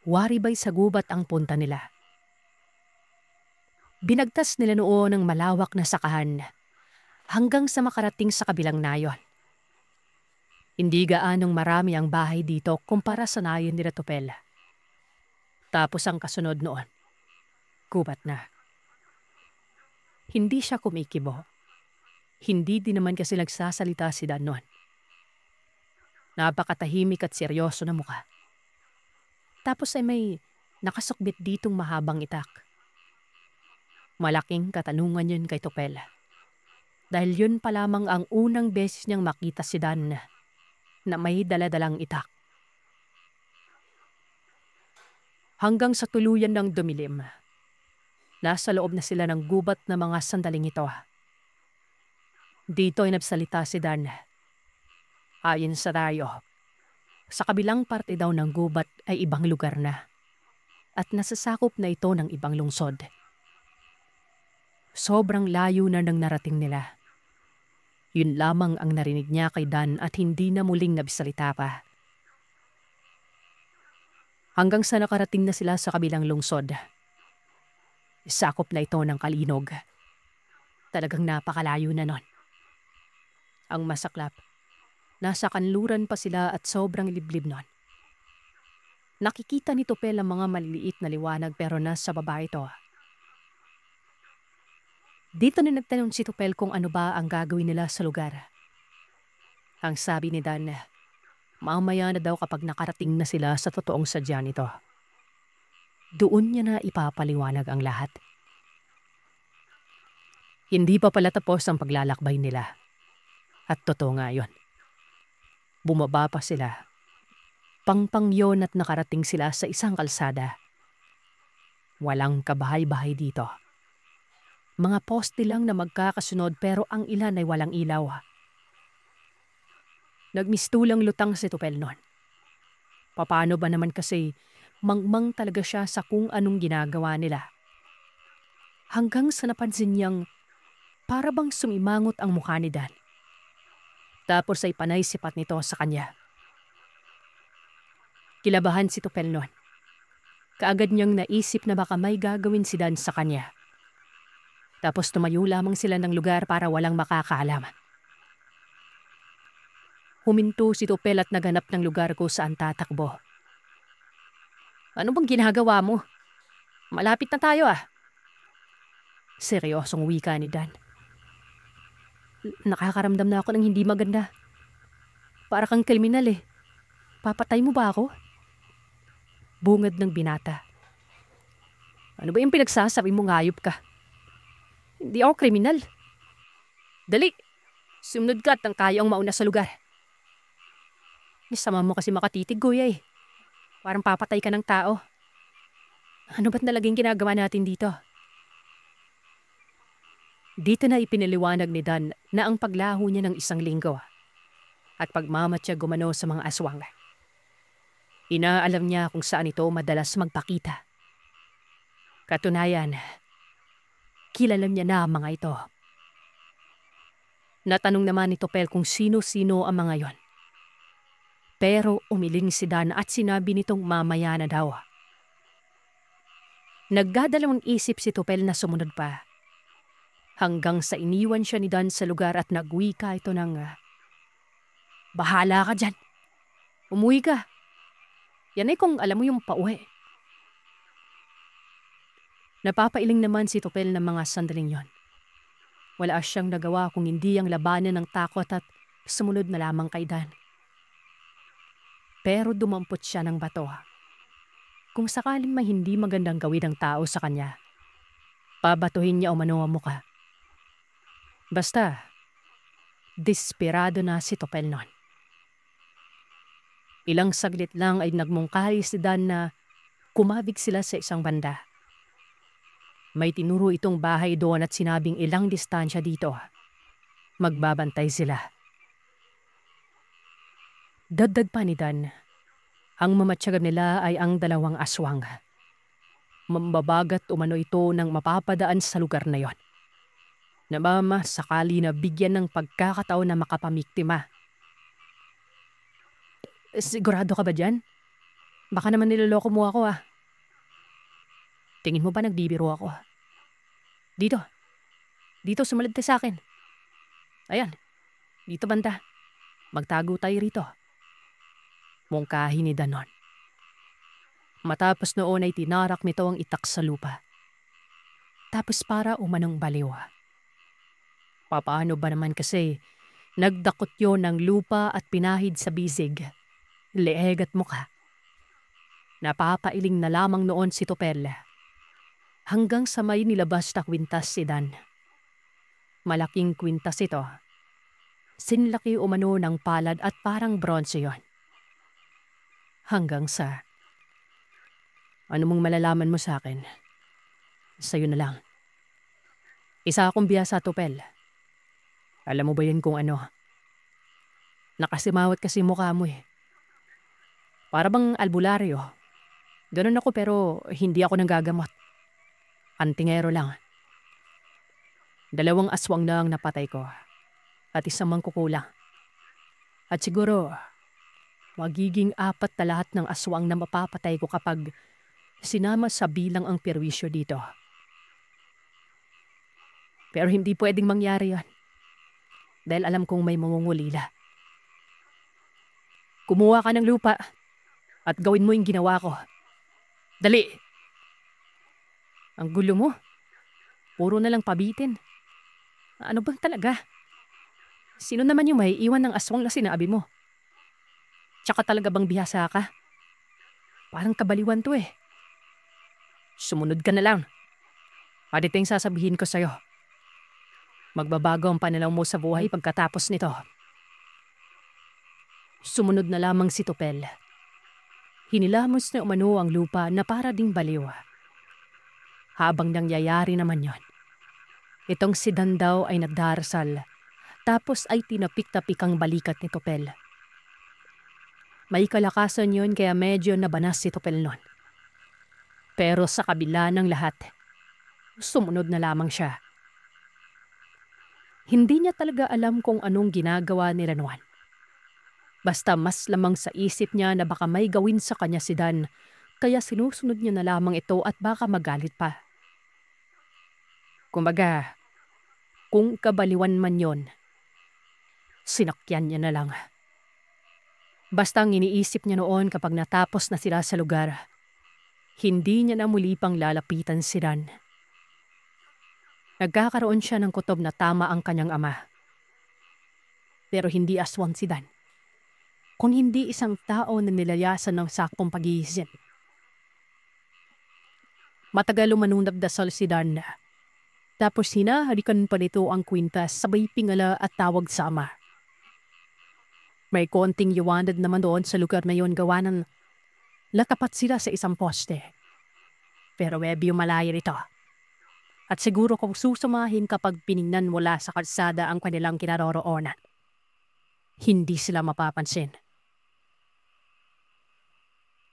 Wari ba'y sa gubat ang punta nila? Binagtas nila noon ng malawak na sakahan hanggang sa makarating sa kabilang nayon. Hindi gaanong marami ang bahay dito kumpara sa nayon nila Tupel. Tapos ang kasunod noon, gubat na. Hindi siya kumikibo. Hindi din naman kasi nagsasalita si Dan noon. Napakatahimik at seryoso na mukha. Tapos ay may nakasukbit ditong mahabang itak. Malaking katanungan yun kay Tupel. Dahil yun pa lamang ang unang beses niyang makita si Dan na may daladalang itak. Hanggang sa tuluyan ng dumilim, nasa loob na sila ng gubat na mga sandaling ito. Dito ay nagsalita si Dan. Ayon sa Rayo, sa kabilang parte daw ng gubat ay ibang lugar na at nasasakop na ito ng ibang lungsod. Sobrang layo na ng narating nila. Yun lamang ang narinig niya kay Dan at hindi na muling nagsalita pa. Hanggang sa nakarating na sila sa kabilang lungsod. Sakop na ito ng Kalinog. Talagang napakalayo na nun. Ang masaklap, nasa kanluran pa sila at sobrang liblib nun. Nakikita ni Topel ang mga maliliit na liwanag pero nasa baba ito. Dito na nagtanong si Topel kung ano ba ang gagawin nila sa lugar. Ang sabi ni Dan, mamaya na daw kapag nakarating na sila sa totoong sadya nito. Doon niya na ipapaliwanag ang lahat. Hindi pa pala tapos ang paglalakbay nila. At totoo nga yun. Bumaba pa sila. Pangpang yun at nakarating sila sa isang kalsada. Walang kabahay-bahay dito. Mga poste lang na magkakasunod pero ang ilan ay walang ilaw. Nagmistulang lutang si Topel nun. Paano ba naman kasi mangmang talaga siya sa kung anong ginagawa nila. Hanggang sa napansin niyang para bang sumimangot ang mukha ni Dan. Tapos ay panay sipat nito sa kanya. Kilabahan si Topel nun. Kaagad niyang naisip na baka may gagawin si Dan sa kanya. Tapos tumayo lamang sila ng lugar para walang makakaalam. Huminto si Topel at naghanap ng lugar kung saan tatakbo. Ano bang ginagawa mo? Malapit na tayo ah. Seryosong wika ni Dan. Nakakaramdam na ako ng hindi maganda. Para kang kriminal eh. Papatay mo ba ako? Bungad ng binata. Ano ba yung pinagsasabi mo, ngayop ka? Hindi ako kriminal. Dali, sumunod ka at ang kaya ang mauna sa lugar. Sama mo kasi makatitig, kuya eh. Parang papatay ka ng tao. Ano ba't nalaging ginagawa natin dito? Dito na ipinaliwanag ni Dan na ang paglaho niya ng 1 linggo at pagmamatya gumano sa mga aswang. Inaalam niya kung saan ito madalas magpakita. Katunayan, kilala niya na ang mga ito. Natanong naman ni Topel kung sino-sino ang mga yon. Pero umiling si Dan at sinabi nitong mamaya na daw. Nagdadalawang isip si Topel na sumunod pa. Hanggang sa iniwan siya ni Dan sa lugar at nagwika ito ng, bahala ka dyan. Umuwi ka. Yan ay kung alam mo yung pauwi. Napapailing naman si Topel ng mga sandaling yon. Wala siyang nagawa kung hindi ang labanan ng takot at sumunod na lamang kay Dan. Pero dumampot siya ng bato. Kung sakaling may hindi magandang gawin ng tao sa kanya, pabatuhin niya umano ang muka. Basta, desperado na si Topel nun. Ilang saglit lang ay nagmungkahi si Dan na kumabig sila sa isang banda. May tinuro itong bahay doon at sinabing ilang distansya dito. Magbabantay sila. Dagdag pa ni Dan, ang mamatyagan nila ay ang 2 aswang. Mambabagat umano ito nang mapapadaan sa lugar na yon. Namama sakali na bigyan ng pagkakataon na makapamiktima. Sigurado ka ba dyan? Baka naman niloloko mo ako ah. Tingin mo ba nagbibiro ako? Dito. Dito sumalad ka sa akin. Ayan. Dito banda. Magtago tayo rito. Mungkahi ni Danon. Matapos noon ay tinarak nito ang itak sa lupa. Tapos para umanong baliw. Papaano ba naman kasi nagdakot yon ng lupa at pinahid sa bisig, leeg at mukha. Napapailing na lamang noon si Topel. Hanggang sa may nilabas na kwintas si Dan. Malaking kwintas ito. Sinlaki umano ng palad at parang bronze yon. Hanggang sa, ano mong malalaman mo sa akin? Sa'yo na lang. Isa akong biyasa, Topel. Alam mo ba yun kung ano? Nakasimawat kasi mukha mo eh. Para bang albularyo. Ganun ako pero hindi ako nanggagamot. Antingero lang. 2 aswang na ang napatay ko. At 1 mangkukulang. At siguro, magiging 4 na lahat ng aswang na mapapatay ko kapag sinama sa bilang ang perwisyo dito. Pero hindi pwedeng mangyari yon dahil alam kong may mangungulila. Kumuha ka ng lupa at gawin mo yung ginawa ko. Dali! Ang gulo mo. Puro na lang pabitin. Ano bang talaga? Sino naman yung may iwan ng aswang na sinabi mo? Tsaka talaga bang bihasa ka? Parang kabaliwan to eh. Sumunod ka na lang. Ito yung sasabihin ko sa'yo. Magbabago ang pananaw mo sa buhay pagkatapos nito. Sumunod na lamang si Tupel. Hinilamos na umano ang lupa na para ding baliw. Habang nangyayari naman yon, itong si Dan daw ay nagdarasal, tapos ay tinapik-tapik ang balikat ni Tupel. May kalakasan yon kaya medyo nabanas si Tupel nun. Pero sa kabila ng lahat, sumunod na lamang siya. Hindi niya talaga alam kung anong ginagawa ni Ranuan. Basta mas lamang sa isip niya na baka may gawin sa kanya si Dan, kaya sinusunod niya na lamang ito at baka magalit pa. Kumbaga, kung kabaliwan man yon, sinakyan niya na lang. Basta ang iniisip niya noon kapag natapos na sila sa lugar, hindi niya na muli pang lalapitan si Dan. Nagkakaroon siya ng kutob na tama ang kanyang ama. Pero hindi aswang si Dan, kung hindi isang tao na nilayasan ng sakong pag-iisip. Matagal umanong nagdasal si Dan. Tapos hinahalikan pa nito ang kwintas sabay pingala at tawag sa ama. May konting liwanag naman doon sa lugar na yon gawa ng latapat sila sa isang poste. Pero medyo malaya nito. At siguro kung susumahin kapag piningnan mula sa kalsada ang kanilang kinaroroonan, hindi sila mapapansin.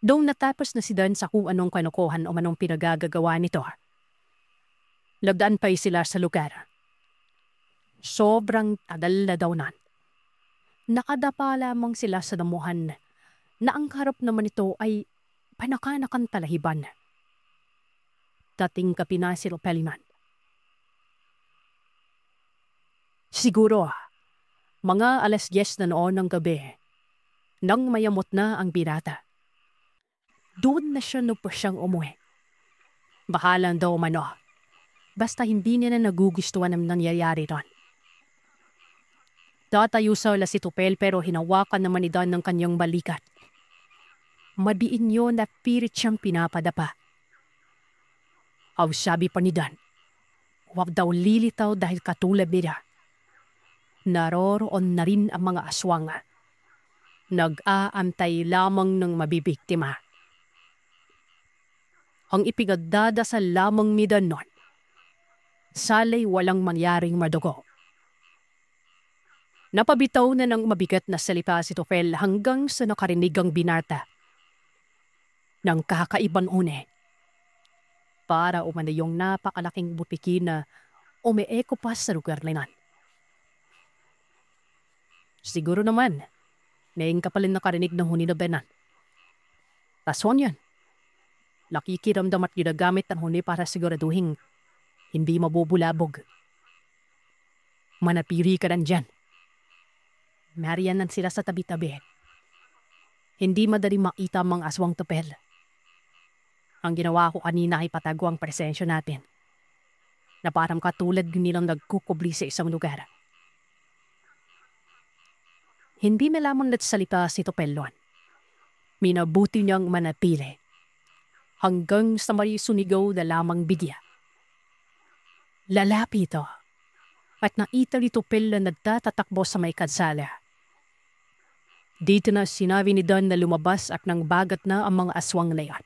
Doong natapos na si Dan sa kung anong kanukuhan o manong pinagagagawa nito, lagdaan pa sila sa lugar. Sobrang tagal na daw nan. Nakadapa lamang sila sa damuhan na ang harap naman ito ay panakanakan talahiban. Dating kapina si Ropelinan. Siguro, mga 10:00 na noon ng gabi, nang mayamot na ang binata. Doon na siya siyang umuwi. Bahalang daw mano. Basta hindi niya na nagugustuhan ang nangyayari doon. Tatayo sa si Tupel pero hinawakan naman ni Dan ng kanyang balikat. Mabiin yun na pirit siyang pinapadapa. Aw sabi pa ni Dan, huwag daw lilitaw dahil katulad nila. Naroroon na rin ang mga aswang. Nag-aantay lamang ng mabibiktima. Ang ipinagdadasal lamang ni Dan nun, salay walang mangyaring madugo. Napabitaw na ng mabigat na salita si Tupel hanggang sa nakarinig ang binata. Nang kakaiban une, para umano yung napakalaking butiki na umeeko pa sa lugar na yan. Siguro naman, naing ka palin nakarinig ng huni na benan. Tason yan. Nakikiramdam at ginagamit ang huni para siguraduhin hindi mabubulabog. Manapiri ka lang dyan. Marianan sila sa tabi-tabi. Hindi madali makita ang mga aswang Tupel. Ang ginawa ko kanina ay patago ang presensya natin. Na parang katulad nilang nagkukubli sa isang lugar. Hindi na lamang nagsalita si Tupel noon. Minabuti niyang manatili. Hanggang sa may sunigaw na lamang bigya. Lalapi ito. At nakita ni Tupel na nagtatatakbo sa may kalsada. Dito na sinabi ni Dan na lumabas at nang bagat na ang mga aswang na yan.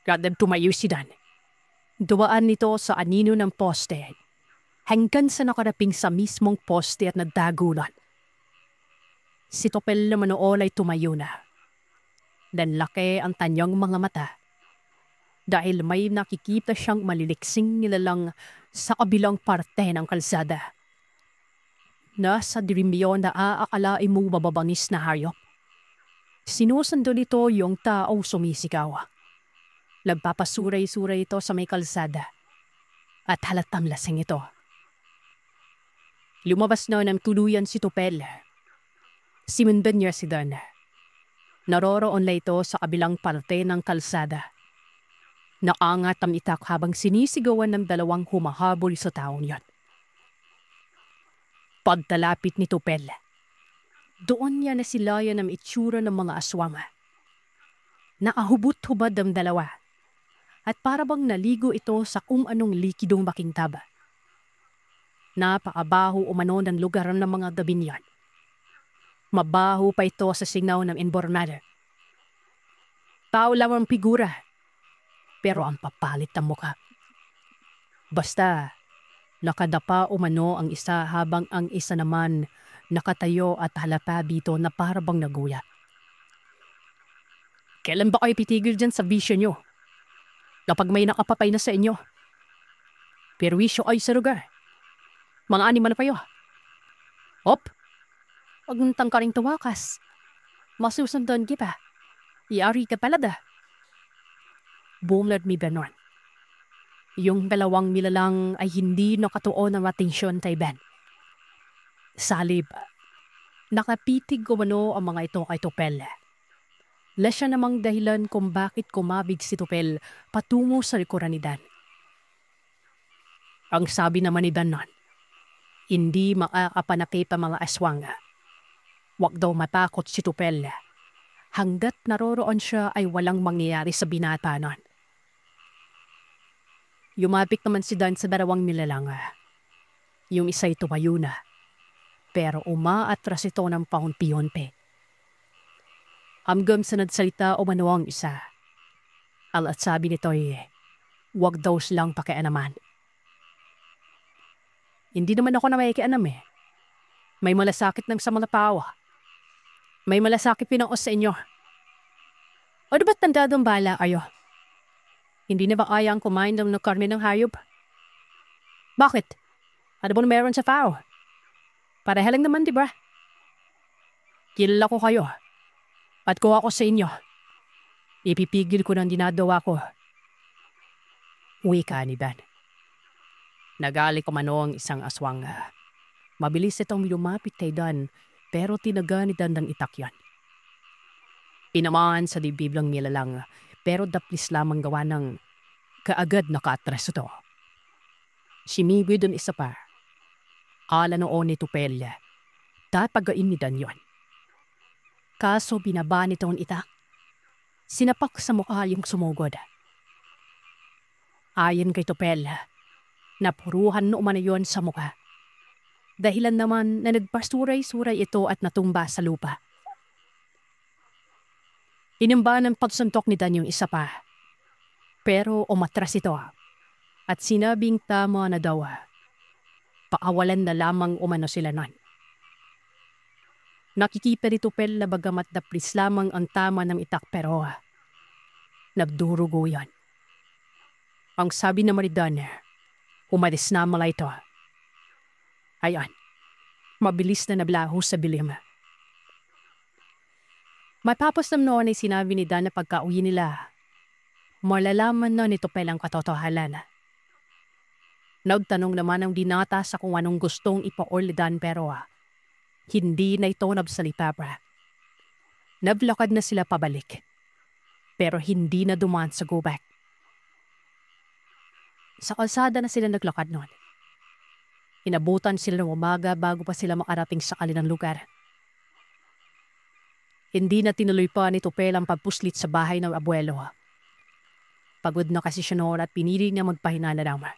Kada tumayo si Dan, dumaan nito sa anino ng poste hanggang sa nakaraping sa mismong poste at nagdagulan. Si Tupel naman noon ay tumayo na. Dan laki ang tanyang mga mata dahil may nakikita siyang maliliksing nilalang sa kabilang parte ng kalsada. Nasa dirimyo na aakalain mong mababangis na hayop. Sinusundo nito yung taong sumisigaw. Nagpapasuray-suray ito sa may kalsada at halatang lasing ito. Lumabas na ng tuluyan si Tupel. Simundan niya si Dan. Naroroon na ito sa kabilang parte ng kalsada. Naangat ang itak habang sinisigawan ng dalawang humahabol sa taon yon. Pagtalapit ni Tupel, doon niya nasilayan ang itsura ng mga aswang. Nakahubot-hubad ang dalawa at parabang naligo ito sa kung anong likidong makintab. Napakabaho umano ng lugar ng mga gabing yan. Mabaho pa ito sa singaw ng enbornada. Tao lang ang figura, pero ang papalit ng mukha. Basta, nakadapa umano ang isa habang ang isa naman nakatayo at halata dito na parabang naguya. Kailan ba kayo pitigil dyan sa bisyo nyo? Kapag may nakapatay na sa inyo. Perwisyo ay sa lugar. Mga anima na kayo. Hop! Huwag nang ka rin tuwakas. Masusundan kita. Iari ka palada. Bumlad mi Benon. Yung dalawang milalang ay hindi nakatuon ng atensyon kay Ben. Salib, nakapitig kumano ang mga ito kay Tupel. Lasya namang dahilan kung bakit kumabig si Tupel patungo sa likuran ni Dan. Ang sabi naman ni Dan nun, hindi makakapanakip ang mga aswang. Huwag daw matakot si Tupel. Hanggat naroroon siya ay walang mangyayari sa binata nun. Yumapik naman si Dan sa dalawang nilalang. Yung isa'y tumayo na, pero umaatras ito ng paunti-unti. Amgam sa nagsalita umano ang isa. At sabi nito'y, huwag daw silang pakialaman. Hindi naman ako na may kianam eh. May malasakit ng sa mga tao. May malasakit pinangos sa inyo. O di ba't tandadong bala kayo? Hindi na ba kayang kumain ng karne ng hayop? Bakit? Ano ba meron sa tao? Pareha lang naman, di ba? Kilala ko kayo. At kung ako sa inyo, ipipigil ko ng dinadawa ko. Wika ni Dan. Nagali ko mano ang isang aswang. Mabilis itong lumapit kay Dan, pero tinaga ni Dan ng itak yan. Pinamaan sa dibdib lang nilalang, pero daplis lamang gawa ng kaagad nakaatras ito. Simibi dun isa pa. Ala noon ni Tupel, tatagain ni Dan yon. Kaso binaba nitong itak. Sinapak sa mukha yung sumugod. Ayon kay Tupel, napuruhan no umano yon sa mukha. Dahilan naman na nagpasuray-suray ito at natumba sa lupa. Inimba ng pagsuntok ni Dan yung isa pa. Pero umatras ito at sinabing tama na daw. Paawalan na lamang umano sila nun. Nakikita ni Tupel na bagamat daplis lamang ang tama ng itak pero nagdurugo yan. Ang sabi naman ni Dan, umalis na mala ito. Ayan, mabilis na nablaho sa bilim. Matapos ng noon ay sinabi ni Dan na pagka-uwi nila, malalaman na ni Tupel ang katotohanan. Nagtanong naman ang dinata sa kung anong gustong ipaol ni Dan pero hindi na ito nagsalita pa. Naglakad na sila pabalik, pero hindi na dumaan sa go-back. Sa kalsada na sila naglakad noon. Inabutan sila ng umaga bago pa sila makarating sa kanilang lugar. Hindi na tinuloy pa ni Tupel ang pagpuslit sa bahay ng abuelo. Pagod na kasi siya noon at pinili niya magpahinga na naman.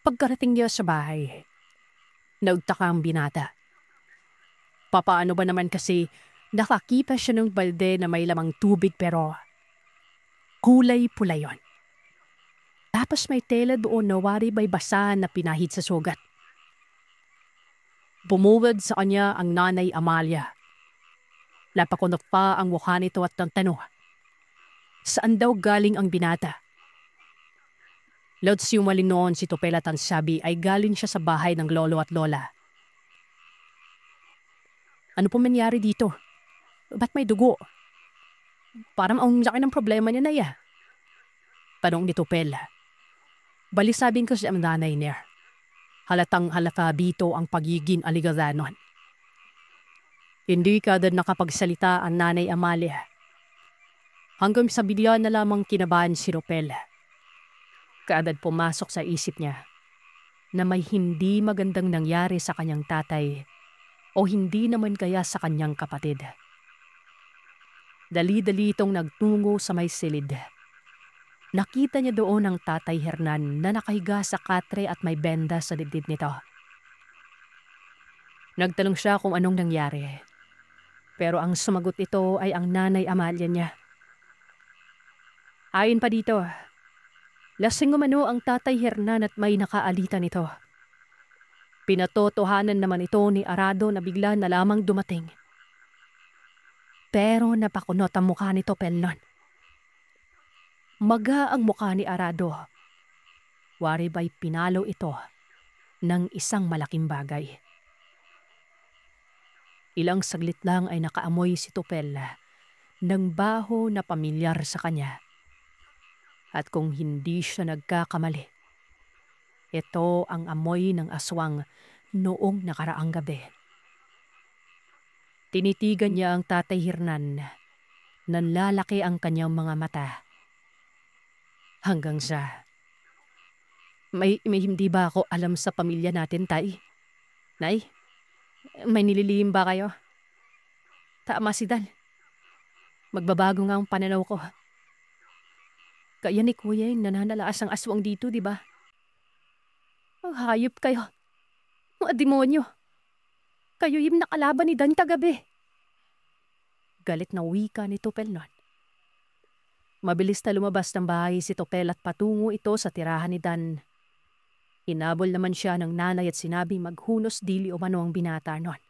Pagkarating niya sa bahay, nagtaka ang binata. Papaano ba naman kasi nakakita siya ng balde na may lamang tubig pero kulay pula yon. Tapos may tela doon na wari may basahan na pinahid sa sugat. Bumugad sa kanya ang nanay Amalia. Lapakunok pa ang mukha nito at tanong, saan daw galing ang binata? Lods yumaling noon si Tupel at ang sabi ay galing siya sa bahay ng lolo at lola. Ano po mangyari dito? Ba't may dugo? Parang ang laki ng problema niya na ya. Tanong ni Tupel. Balisabing ko siya ang nanay niya. Halatang halata dito ang pagiging aligadanon. Hindi kaagad nakapagsalita ang Nanay Amalia. Hanggang sa bigla na lamang kinabahan si Ropel. Kaagad pumasok sa isip niya na may hindi magandang nangyari sa kanyang tatay o hindi naman kaya sa kanyang kapatid. Dali-dali itong nagtungo sa may silid. Nakita niya doon ang Tatay Hernan na nakahiga sa katre at may benda sa dibdib nito. Nagtanong siya kung anong nangyari. Pero ang sumagot ito ay ang Nanay Amalia niya. Ayon pa dito, lasing umano ang Tatay Hernan at may nakaalitan nito. Pinatotohanan naman ito ni Arado na bigla na lamang dumating. Pero napakunot ang mukha nito, Pelnon. Maga ang mukha ni Arado. Wari ba'y pinalo ito ng isang malaking bagay. Ilang saglit lang ay nakaamoy si Tupel ng baho na pamilyar sa kanya. At kung hindi siya nagkakamali, ito ang amoy ng aswang noong nakaraang gabi. Tinitigan niya ang Tatay Hernan. Nanlalaki ang kanyang mga mata. Hanggang sa, may hindi ba ako alam sa pamilya natin, Tay? Nay, may nililihim ba kayo? Tama si Dan. Magbabago nga ang pananaw ko. Kaya ni Kuya yung nananalaas ang aswang dito, di ba? Ang hayop kayo. Mga demonyo. Kayo yung nakalaban ni Dan kagabi. Galit na wika ni Tupel nun. Mabilis na lumabas ng bahay si Tupel at patungo ito sa tirahan ni Dan. Hinabol naman siya ng nanay at sinabing maghunos dili umano ang binata nun.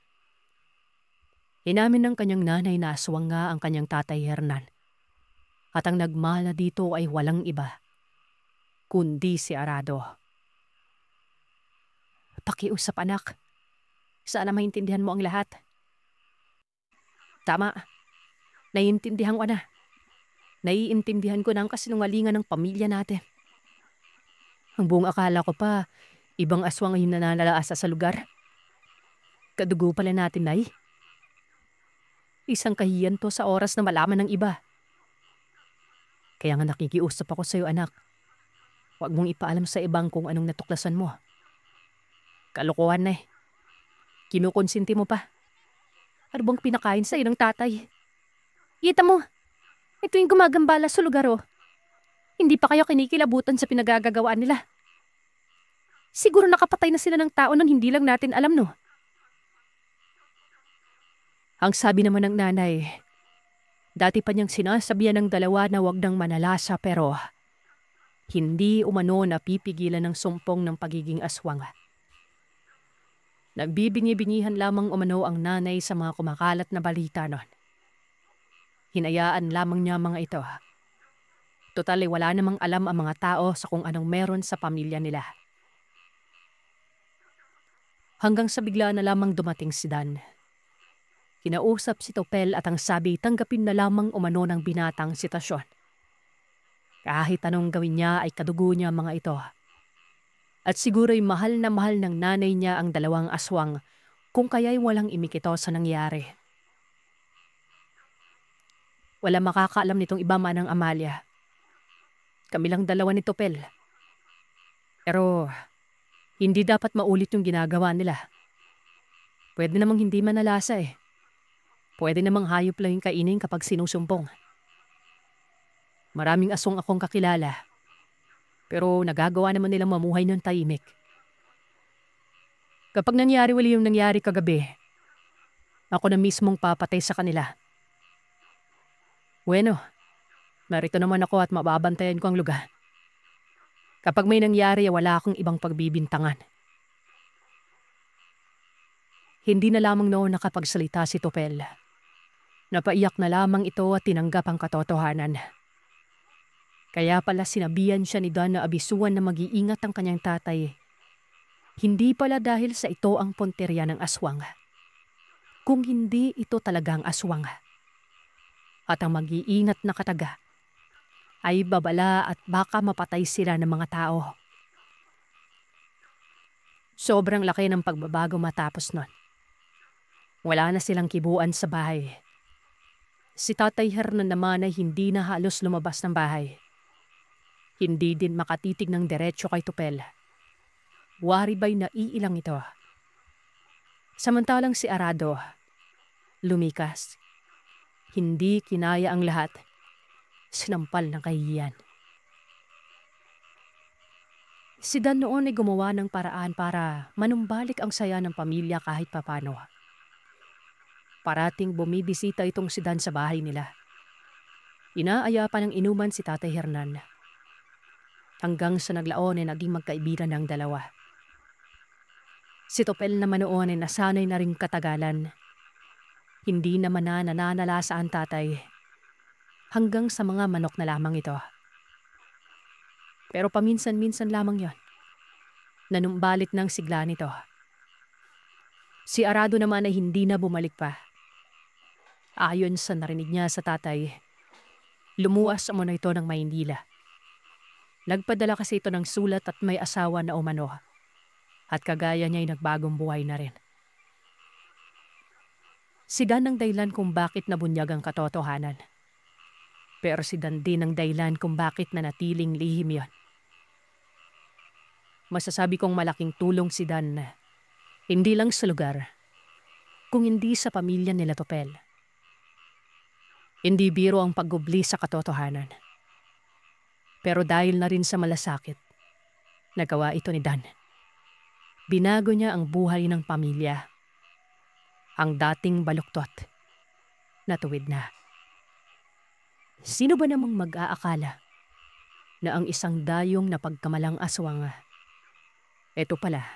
Inamin ng kanyang nanay na aswang nga ang kanyang Tatay Hernan. At ang nagmala dito ay walang iba, kundi si Arado. Pakiusap, anak. Sana maintindihan mo ang lahat. Tama. Naiintindihan ko na. Naiintindihan ko na ang kasinungalingan ng pamilya natin. Ang buong akala ko pa, ibang aswang ay nananalaasa sa lugar. Kadugo pala natin, Nay. Isang kahiyan to sa oras na malaman ng iba. Kaya nga nakikiusap ako sa iyo, anak. Huwag mong ipaalam sa ibang kung anong natuklasan mo. Kalokohan na eh. Kinukonsinti mo pa. Ano bang pinakain sa iyo ng tatay? Kita mo, ito yung gumagambala sa lugar oh. Hindi pa kayo kinikilabutan sa pinagagawaan nila. Siguro nakapatay na sila ng tao nun hindi lang natin alam no. Ang sabi naman ng nanay, dati pa niyang sinasabihan ng dalawa na wag nang manalasa pero hindi umano napipigilan ng sumpong ng pagiging aswang. Nagbibingi-bingihan lamang umano ang nanay sa mga kumakalat na balita nun. Hinayaan lamang niya mga ito. Total wala namang alam ang mga tao sa kung anong meron sa pamilya nila. Hanggang sa bigla na lamang dumating si Dan. Kinausap si Tupel at ang sabi tanggapin na lamang umano ng binatang sitwasyon. Kahit anong gawin niya ay kadugo niya mga ito. At siguro'y mahal na mahal ng nanay niya ang dalawang aswang kung kaya'y walang imikito sa nangyari. Wala makakaalam nitong iba man ang Amalia. Kami lang dalawa ni Tupel. Pero hindi dapat maulit yung ginagawa nila. Pwede namang hindi manalasa eh. Pwede namang hayop lang yung kainin kapag sinusumpong. Maraming aswang akong kakilala. Pero nagagawa naman nilang mamuhay ng tahimik. Kapag nangyari wali yung nangyari kagabi, ako na mismong papatay sa kanila. Bueno, narito naman ako at mababantayan ko ang lugar. Kapag may nangyari, wala akong ibang pagbibintangan. Hindi na lamang noon nakapagsalita si Tupel. Napaiyak na lamang ito at tinanggap ang katotohanan. Kaya pala sinabihan siya ni Dan na abisuan na mag-iingat ang kanyang tatay. Hindi pala dahil sa ito ang punteriya ng aswang. Kung hindi ito talagang aswang. At ang mag-iingat na kataga ay babala at baka mapatay sila ng mga tao. Sobrang laki ng pagbabago matapos nun. Wala na silang kibuan sa bahay. Si Tatay Hernan naman ay hindi na halos lumabas ng bahay. Hindi din makatitig ng diretsyo kay Tupel. Wari ba'y naiilang ito? Samantalang si Arado, lumikas. Hindi kinaya ang lahat. Sinampal ng kahihiyan. Si Dan noon ay gumawa ng paraan para manumbalik ang saya ng pamilya kahit papano. Parating bumibisita itong si Dan sa bahay nila. Inaaya pa ng inuman si Tatay Hernan. Hanggang sa naglaon ay naging magkaibigan ng dalawa. Si Topel naman noon ay nasanay na ring katagalan. Hindi naman na nananalasa ang tatay. Hanggang sa mga manok na lamang ito. Pero paminsan-minsan lamang yon. Nanumbalit ng sigla nito. Si Arado naman ay hindi na bumalik pa. Ayon sa narinig niya sa tatay, lumuwas muna ito ng Maynila. Nagpadala kasi ito ng sulat at may asawa na umano. At kagaya niya ay nagbagong buhay na rin. Si Dan ang dahilan kung bakit nabunyag ang katotohanan. Pero si Dan din ang dahilan kung bakit nanatiling lihim yon. Masasabi kong malaking tulong si Dan, hindi lang sa lugar, kung hindi sa pamilya nila Topel. Hindi biro ang paggubli sa katotohanan. Pero dahil na rin sa malasakit, nagawa ito ni Dan. Binago niya ang buhay ng pamilya. Ang dating baluktot, natuwid na. Sino ba namang mag-aakala na ang isang dayong na pagkamalang aswang, ito pala,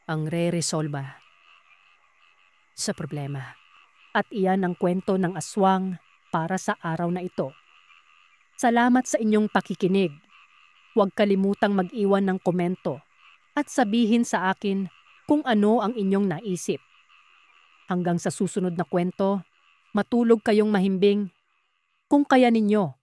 ang re-resolba sa problema. At iyan ang kwento ng aswang para sa araw na ito. Salamat sa inyong pakikinig. Huwag kalimutang mag-iwan ng komento at sabihin sa akin kung ano ang inyong naisip. Hanggang sa susunod na kwento, matulog kayong mahimbing kung kaya ninyo.